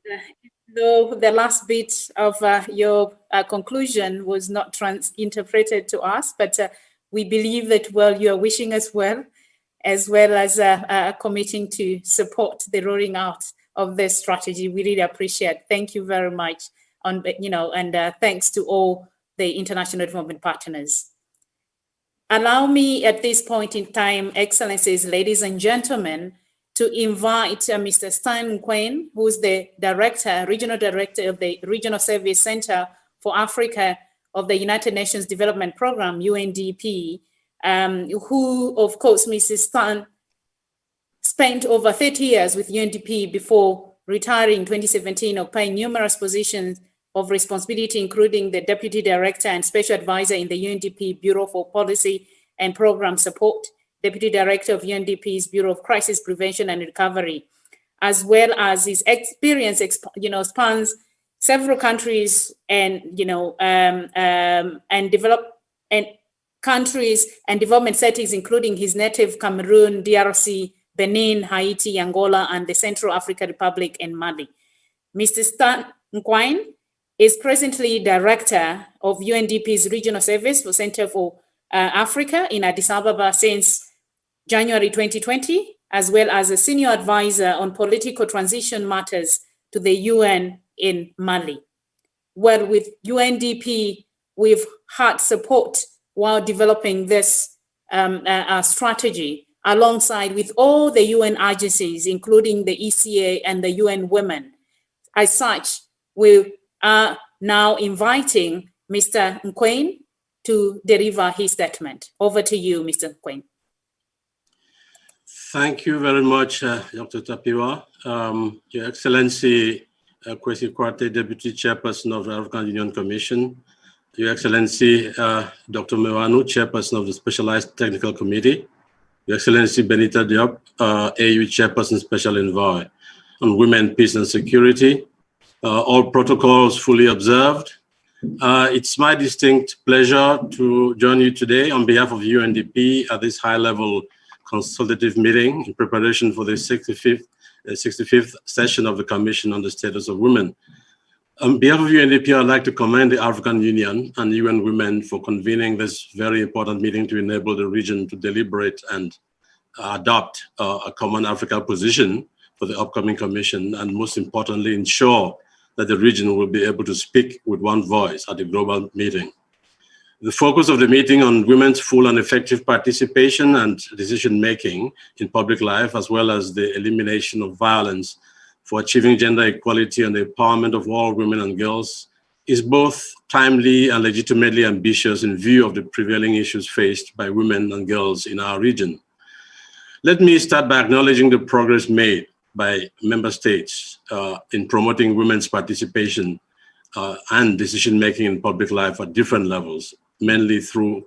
though the last bit of your conclusion was not interpreted to us, but we believe that, well, you are wishing us well as committing to support the rolling out of this strategy. We really appreciate. Thank you very much. And thanks to all the international development partners. Allow me at this point in time, Excellencies, ladies and gentlemen, to invite Mr. Stan Nguyen, who's the regional director of the Regional Service Center for Africa of the United Nations Development Program, UNDP, who, of course, Mrs. Tan spent over 30 years with UNDP before retiring in 2017, occupying numerous positions of responsibility, including the Deputy Director and Special Advisor in the UNDP Bureau for Policy and Program Support, Deputy Director of UNDP's Bureau of Crisis Prevention and Recovery, as well as his experience, spans several countries and, countries and development settings, including his native Cameroon, DRC, Benin, Haiti, Angola, and the Central African Republic and Mali. Mr. Stan Nkwain is presently Director of UNDP's Regional Service for Center for Africa in Addis Ababa since January 2020, as well as a Senior Advisor on Political Transition Matters to the UN in Mali. Well, with UNDP, we've had support while developing this strategy, alongside with all the UN agencies, including the ECA and the UN Women. As such, we are now inviting Mr. Nkwain to deliver his statement. Over to you, Mr. Nkwain. Thank you very much, Dr. Tapiwa. Your Excellency, Kwesi Kwartey, Deputy Chairperson of the African Union Commission, Your Excellency, Dr. Mewanu, Chairperson of the Specialized Technical Committee, Your Excellency Benita Diop, AU Chairperson Special Envoy on Women, Peace and Security, all protocols fully observed. It's my distinct pleasure to join you today on behalf of UNDP at this high-level consultative meeting in preparation for the 65th session of the Commission on the Status of Women. On behalf of UNDP, I'd like to commend the African Union and UN Women for convening this very important meeting to enable the region to deliberate and adopt a common African position for the upcoming Commission, and most importantly, ensure that the region will be able to speak with one voice at the global meeting. The focus of the meeting on women's full and effective participation and decision-making in public life, as well as the elimination of violence for achieving gender equality and the empowerment of all women and girls, is both timely and legitimately ambitious in view of the prevailing issues faced by women and girls in our region. Let me start by acknowledging the progress made by member states in promoting women's participation and decision-making in public life at different levels, mainly through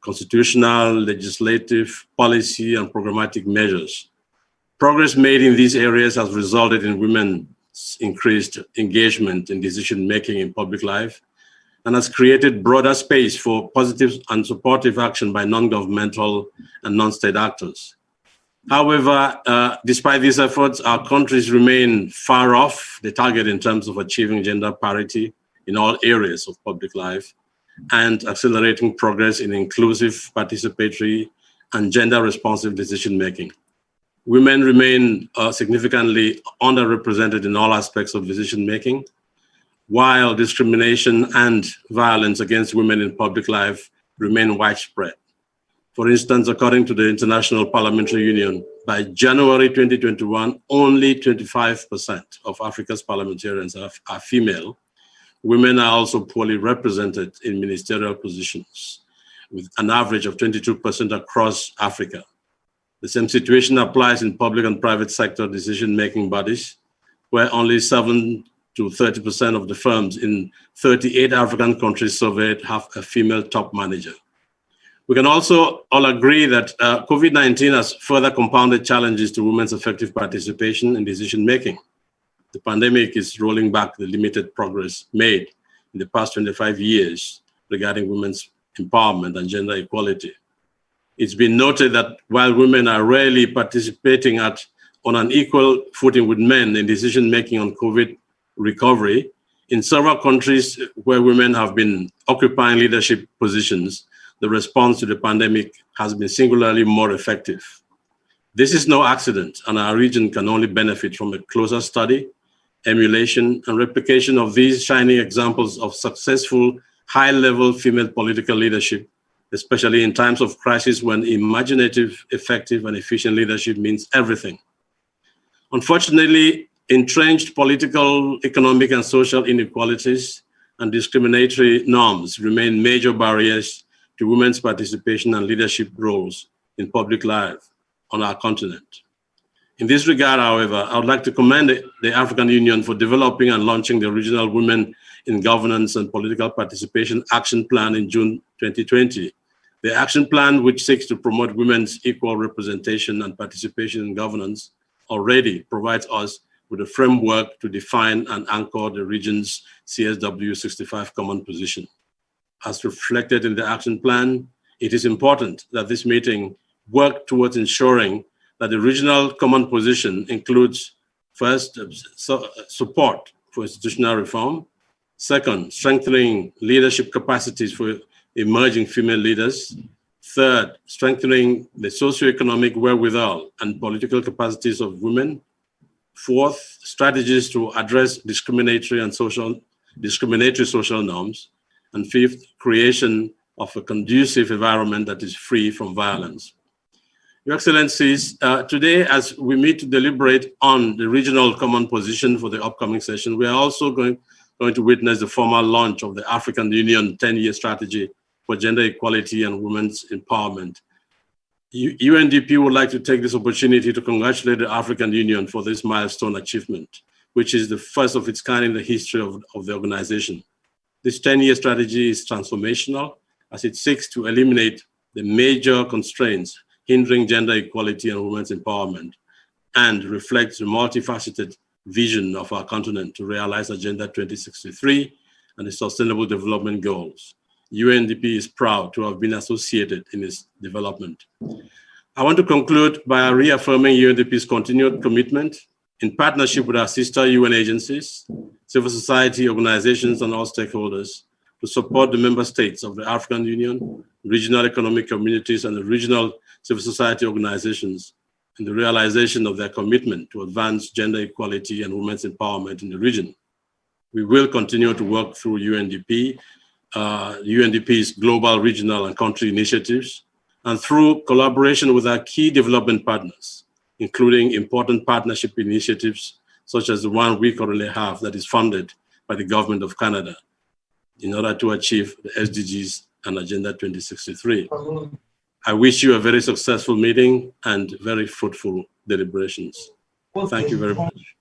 constitutional, legislative, policy, and programmatic measures. Progress made in these areas has resulted in women's increased engagement in decision-making in public life and has created broader space for positive and supportive action by non-governmental and non-state actors. However, despite these efforts, our countries remain far off the target in terms of achieving gender parity in all areas of public life and accelerating progress in inclusive, participatory, and gender-responsive decision-making. Women remain significantly underrepresented in all aspects of decision-making, while discrimination and violence against women in public life remain widespread. For instance, according to the International Parliamentary Union, by January 2021, only 25% of Africa's parliamentarians are female. Women are also poorly represented in ministerial positions, with an average of 22% across Africa. The same situation applies in public and private sector decision-making bodies, where only 7 to 30% of the firms in 38 African countries surveyed have a female top manager. We can also all agree that COVID-19 has further compounded challenges to women's effective participation in decision-making. The pandemic is rolling back the limited progress made in the past 25 years regarding women's empowerment and gender equality. It's been noted that while women are rarely participating on an equal footing with men in decision-making on COVID recovery, in several countries where women have been occupying leadership positions, the response to the pandemic has been singularly more effective. This is no accident, and our region can only benefit from a closer study, emulation, and replication of these shining examples of successful, high-level female political leadership, especially in times of crisis when imaginative, effective, and efficient leadership means everything. Unfortunately, entrenched political, economic, and social inequalities and discriminatory norms remain major barriers to women's participation and leadership roles in public life on our continent. In this regard, however, I would like to commend the African Union for developing and launching the Regional Women in Governance and Political Participation Action Plan in June 2020. The action plan, which seeks to promote women's equal representation and participation in governance, already provides us with a framework to define and anchor the region's CSW 65 common position. As reflected in the action plan, it is important that this meeting work towards ensuring that the regional common position includes, first, support for institutional reform, second, strengthening leadership capacities for emerging female leaders, third, strengthening the socioeconomic wherewithal and political capacities of women, fourth, strategies to address discriminatory social norms, and fifth, creation of a conducive environment that is free from violence. Your Excellencies, today, as we meet to deliberate on the regional common position for the upcoming session, we are also going to witness the formal launch of the African Union 10-year strategy for gender equality and women's empowerment. UNDP would like to take this opportunity to congratulate the African Union for this milestone achievement, which is the first of its kind in the history of the organization. This 10-year strategy is transformational as it seeks to eliminate the major constraints hindering gender equality and women's empowerment, and reflects the multifaceted vision of our continent to realize Agenda 2063 and the Sustainable Development Goals. UNDP is proud to have been associated in its development. I want to conclude by reaffirming UNDP's continued commitment in partnership with our sister UN agencies, civil society organizations, and all stakeholders to support the member states of the African Union, regional economic communities, and the regional civil society organizations in the realization of their commitment to advance gender equality and women's empowerment in the region. We will continue to work through UNDP's global, regional, and country initiatives, and through collaboration with our key development partners, including important partnership initiatives such as the one we currently have that is funded by the government of Canada in order to achieve the SDGs and Agenda 2063. I wish you a very successful meeting and very fruitful deliberations. Thank you very much.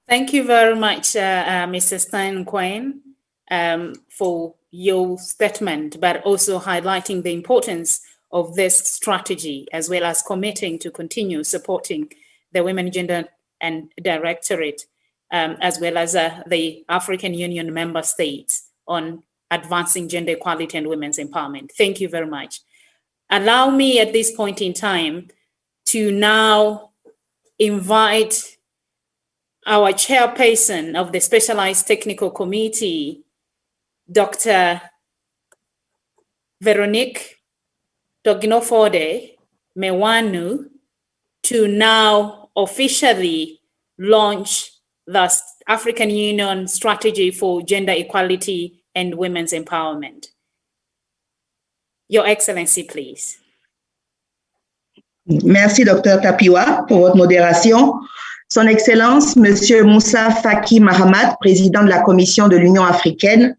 Thank you very much, Mr. Stein-Quain, for your statement, but also highlighting the importance of this strategy, as well as committing to continue supporting the Women, Gender and Directorate, as well as the African Union member states on advancing gender equality and women's empowerment. Thank you very much. Allow me at this point in time to now invite our chairperson of the Specialized Technical Committee, Dr. Veronique Doginofode Mewanu, to now officially launch the African Union Strategy for Gender Equality and Women's Empowerment. Your Excellency, please. Merci, Dr. Tapiwa, pour votre modération. Son Excellence, Monsieur Moussa Faki Mahamat, président de la Commission de l'Union africaine.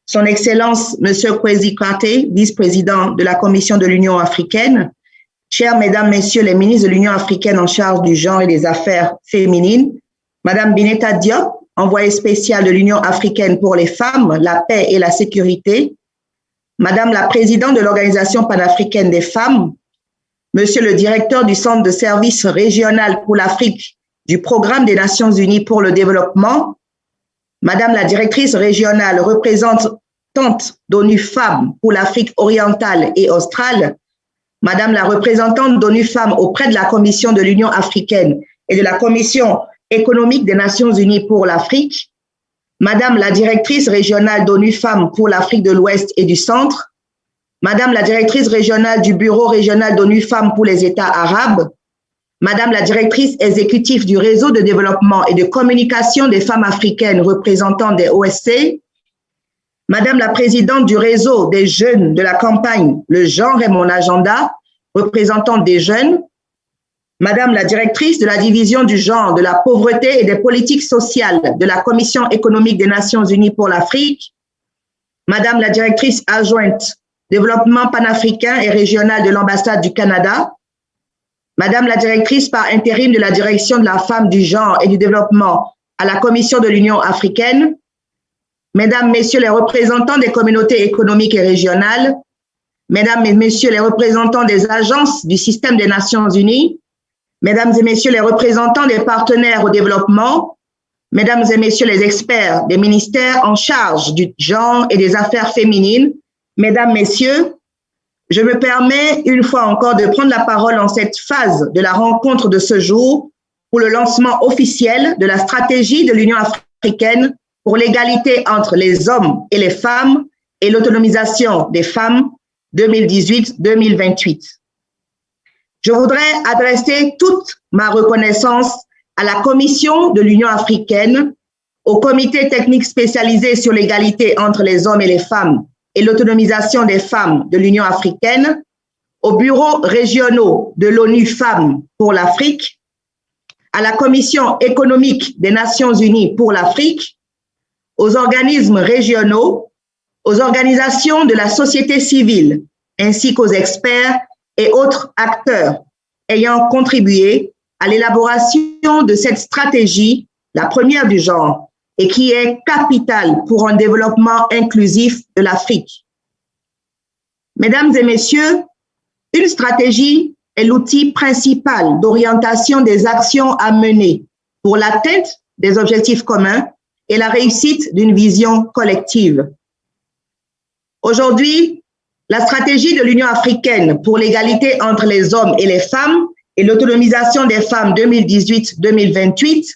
Son Excellence, Monsieur Kwesi Kate, vice-président de la Commission de l'Union africaine. Chers Mesdames, Messieurs les ministres de l'Union africaine en charge du genre et des affaires féminines. Madame Bineta Diop, envoyée spéciale de l'Union africaine pour les femmes, la paix et la sécurité. Madame la présidente de l'Organisation panafricaine des femmes, Monsieur le directeur du Centre de services régional pour l'Afrique du Programme des Nations Unies pour le développement, Madame la directrice régionale représentante d'ONU Femmes pour l'Afrique orientale et australe, Madame la représentante d'ONU Femmes auprès de la Commission de l'Union africaine et de la Commission économique des Nations Unies pour l'Afrique, Madame la directrice régionale d'ONU Femmes pour l'Afrique de l'Ouest et du Centre, Madame la directrice régionale du Bureau régional d'ONU Femmes pour les États arabes, Madame la directrice exécutive du réseau de développement et de communication des femmes africaines représentant des OSC, Madame la présidente du réseau des jeunes de la campagne Le genre est mon agenda, représentante des jeunes, Madame la directrice de la division du genre, de la pauvreté et des politiques sociales de la Commission économique des Nations Unies pour l'Afrique, Madame la directrice adjointe développement panafricain et régional de l'ambassade du Canada, Madame la directrice par intérim de la direction de la femme, du genre et du développement à la Commission de l'Union africaine, Mesdames, Messieurs les représentants des communautés économiques et régionales, Mesdames et Messieurs les représentants des agences du système des Nations Unies, Mesdames et Messieurs les représentants des partenaires au développement, Mesdames et Messieurs les experts des ministères en charge du genre et des affaires féminines, Mesdames, Messieurs, je me permets une fois encore de prendre la parole en cette phase de la rencontre de ce jour pour le lancement officiel de la stratégie de l'Union africaine pour l'égalité entre les hommes et les femmes et l'autonomisation des femmes 2018-2028. Je voudrais adresser toute ma reconnaissance à la Commission de l'Union africaine, au Comité technique spécialisé sur l'égalité entre les hommes et les femmes et l'autonomisation des femmes de l'Union africaine, aux bureaux régionaux de l'ONU Femmes pour l'Afrique, à la Commission économique des Nations Unies pour l'Afrique, aux organismes régionaux, aux organisations de la société civile, ainsi qu'aux experts et autres acteurs ayant contribué à l'élaboration de cette stratégie, la première du genre, et qui est capitale pour un développement inclusif de l'Afrique. Mesdames et messieurs, une stratégie est l'outil principal d'orientation des actions à mener pour l'atteinte des objectifs communs et la réussite d'une vision collective. Aujourd'hui, la stratégie de l'Union africaine pour l'égalité entre les hommes et les femmes et l'autonomisation des femmes 2018-2028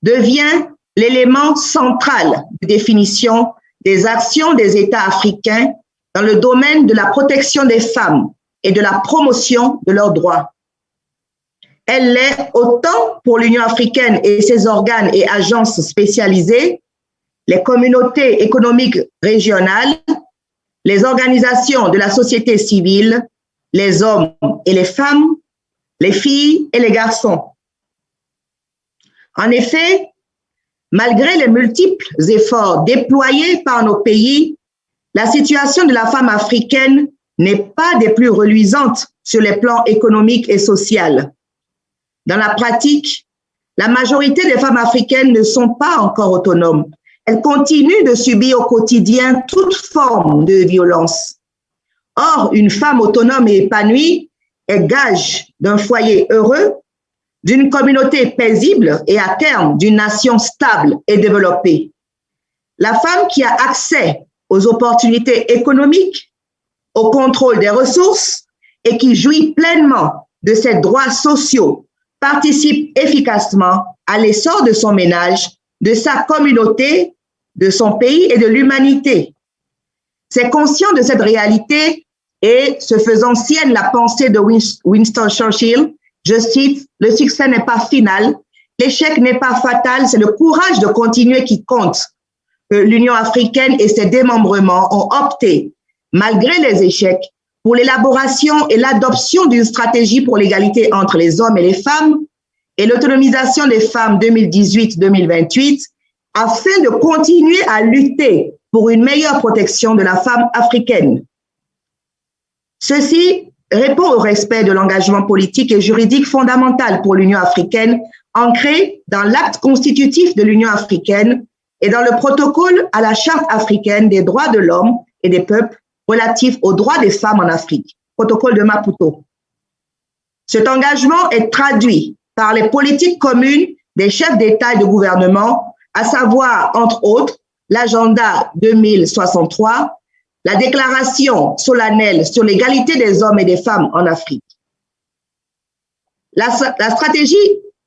devient l'élément central de définition des actions des États africains dans le domaine de la protection des femmes et de la promotion de leurs droits. Elle l'est autant pour l'Union africaine et ses organes et agences spécialisées, les communautés économiques régionales, les organisations de la société civile, les hommes et les femmes, les filles et les garçons. En effet, malgré les multiples efforts déployés par nos pays, la situation de la femme africaine n'est pas des plus reluisantes sur les plans économiques et sociaux. Dans la pratique, la majorité des femmes africaines ne sont pas encore autonomes. Elles continuent de subir au quotidien toute forme de violence. Or, une femme autonome et épanouie est gage d'un foyer heureux, d'une communauté paisible et à terme d'une nation stable et développée. La femme qui a accès aux opportunités économiques, au contrôle des ressources et qui jouit pleinement de ses droits sociaux participe efficacement à l'essor de son ménage, de sa communauté, de son pays et de l'humanité. C'est conscient de cette réalité et se faisant sienne la pensée de Winston Churchill, je cite, « Le succès n'est pas final, l'échec n'est pas fatal, c'est le courage de continuer qui compte ». L'Union africaine et ses démembrements ont opté, malgré les échecs, pour l'élaboration et l'adoption d'une stratégie pour l'égalité entre les hommes et les femmes et l'autonomisation des femmes 2018-2028, afin de continuer à lutter pour une meilleure protection de la femme africaine. Ceci répond au respect de l'engagement politique et juridique fondamental pour l'Union africaine, ancré dans l'acte constitutif de l'Union africaine et dans le protocole à la Charte africaine des droits de l'homme et des peuples relatif aux droits des femmes en Afrique, protocole de Maputo. Cet engagement est traduit par les politiques communes des chefs d'État et de gouvernement, à savoir, entre autres, l'agenda 2063, la déclaration solennelle sur l'égalité des hommes et des femmes en Afrique. La stratégie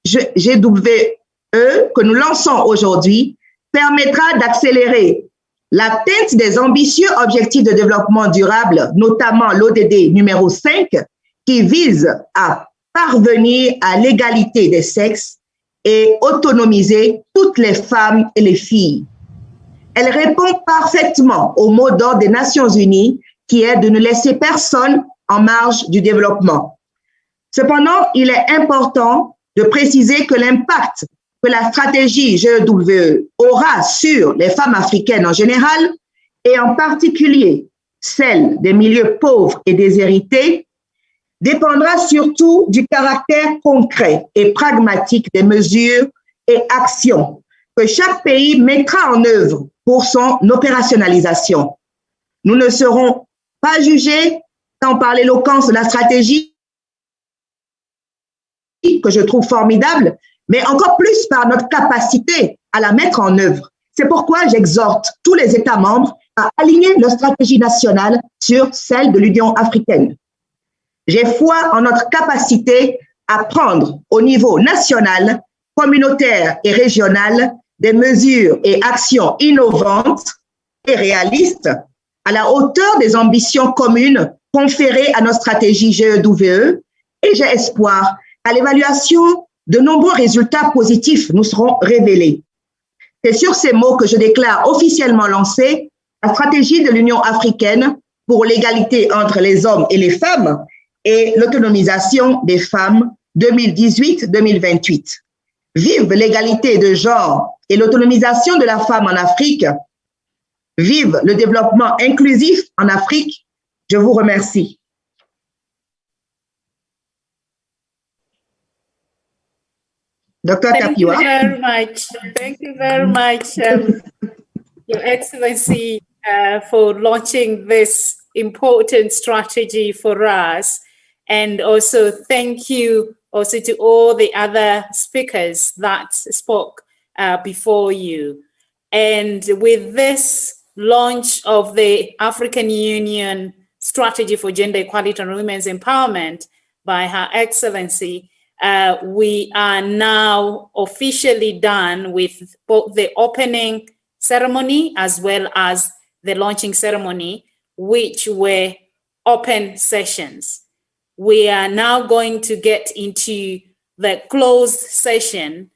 GWE que nous lançons aujourd'hui permettra d'accélérer l'atteinte des ambitieux objectifs de développement durable, notamment l'ODD numéro 5, qui vise à parvenir à l'égalité des sexes et autonomiser toutes les femmes et les filles. Elle répond parfaitement au mot d'ordre des Nations Unies qui est de ne laisser personne en marge du développement. Cependant, il est important de préciser que l'impact que la stratégie GWE aura sur les femmes africaines en général et en particulier celle des milieux pauvres et déshérités, dépendra surtout du caractère concret et pragmatique des mesures et actions que chaque pays mettra en œuvre pour son opérationnalisation. Nous ne serons pas jugés tant par l'éloquence de la stratégie, que je trouve formidable, mais encore plus par notre capacité à la mettre en œuvre. C'est pourquoi j'exhorte tous les États membres à aligner leur stratégie nationale sur celle de l'Union africaine. J'ai foi en notre capacité à prendre au niveau national, communautaire et régional des mesures et actions innovantes et réalistes à la hauteur des ambitions communes conférées à notre stratégie GEWE, et j'ai espoir à l'évaluation de nombreux résultats positifs nous seront révélés. C'est sur ces mots que je déclare officiellement lancée la stratégie de l'Union africaine pour l'égalité entre les hommes et les femmes et l'autonomisation des femmes 2018-2028. Vive l'égalité de genre et l'autonomisation de la femme en Afrique. Vive le développement inclusif en Afrique. Je vous remercie. Dr. Tapiwa. Thank you very much. Thank you very much, Your Excellency, for launching this important strategy for us. And also thank you also to all the other speakers that spoke before you. And with this launch of the African Union Strategy for Gender Equality and Women's Empowerment by Her Excellency, we are now officially done with both the opening ceremony as well as the launching ceremony, which were open sessions. We are now going to get into the closed session,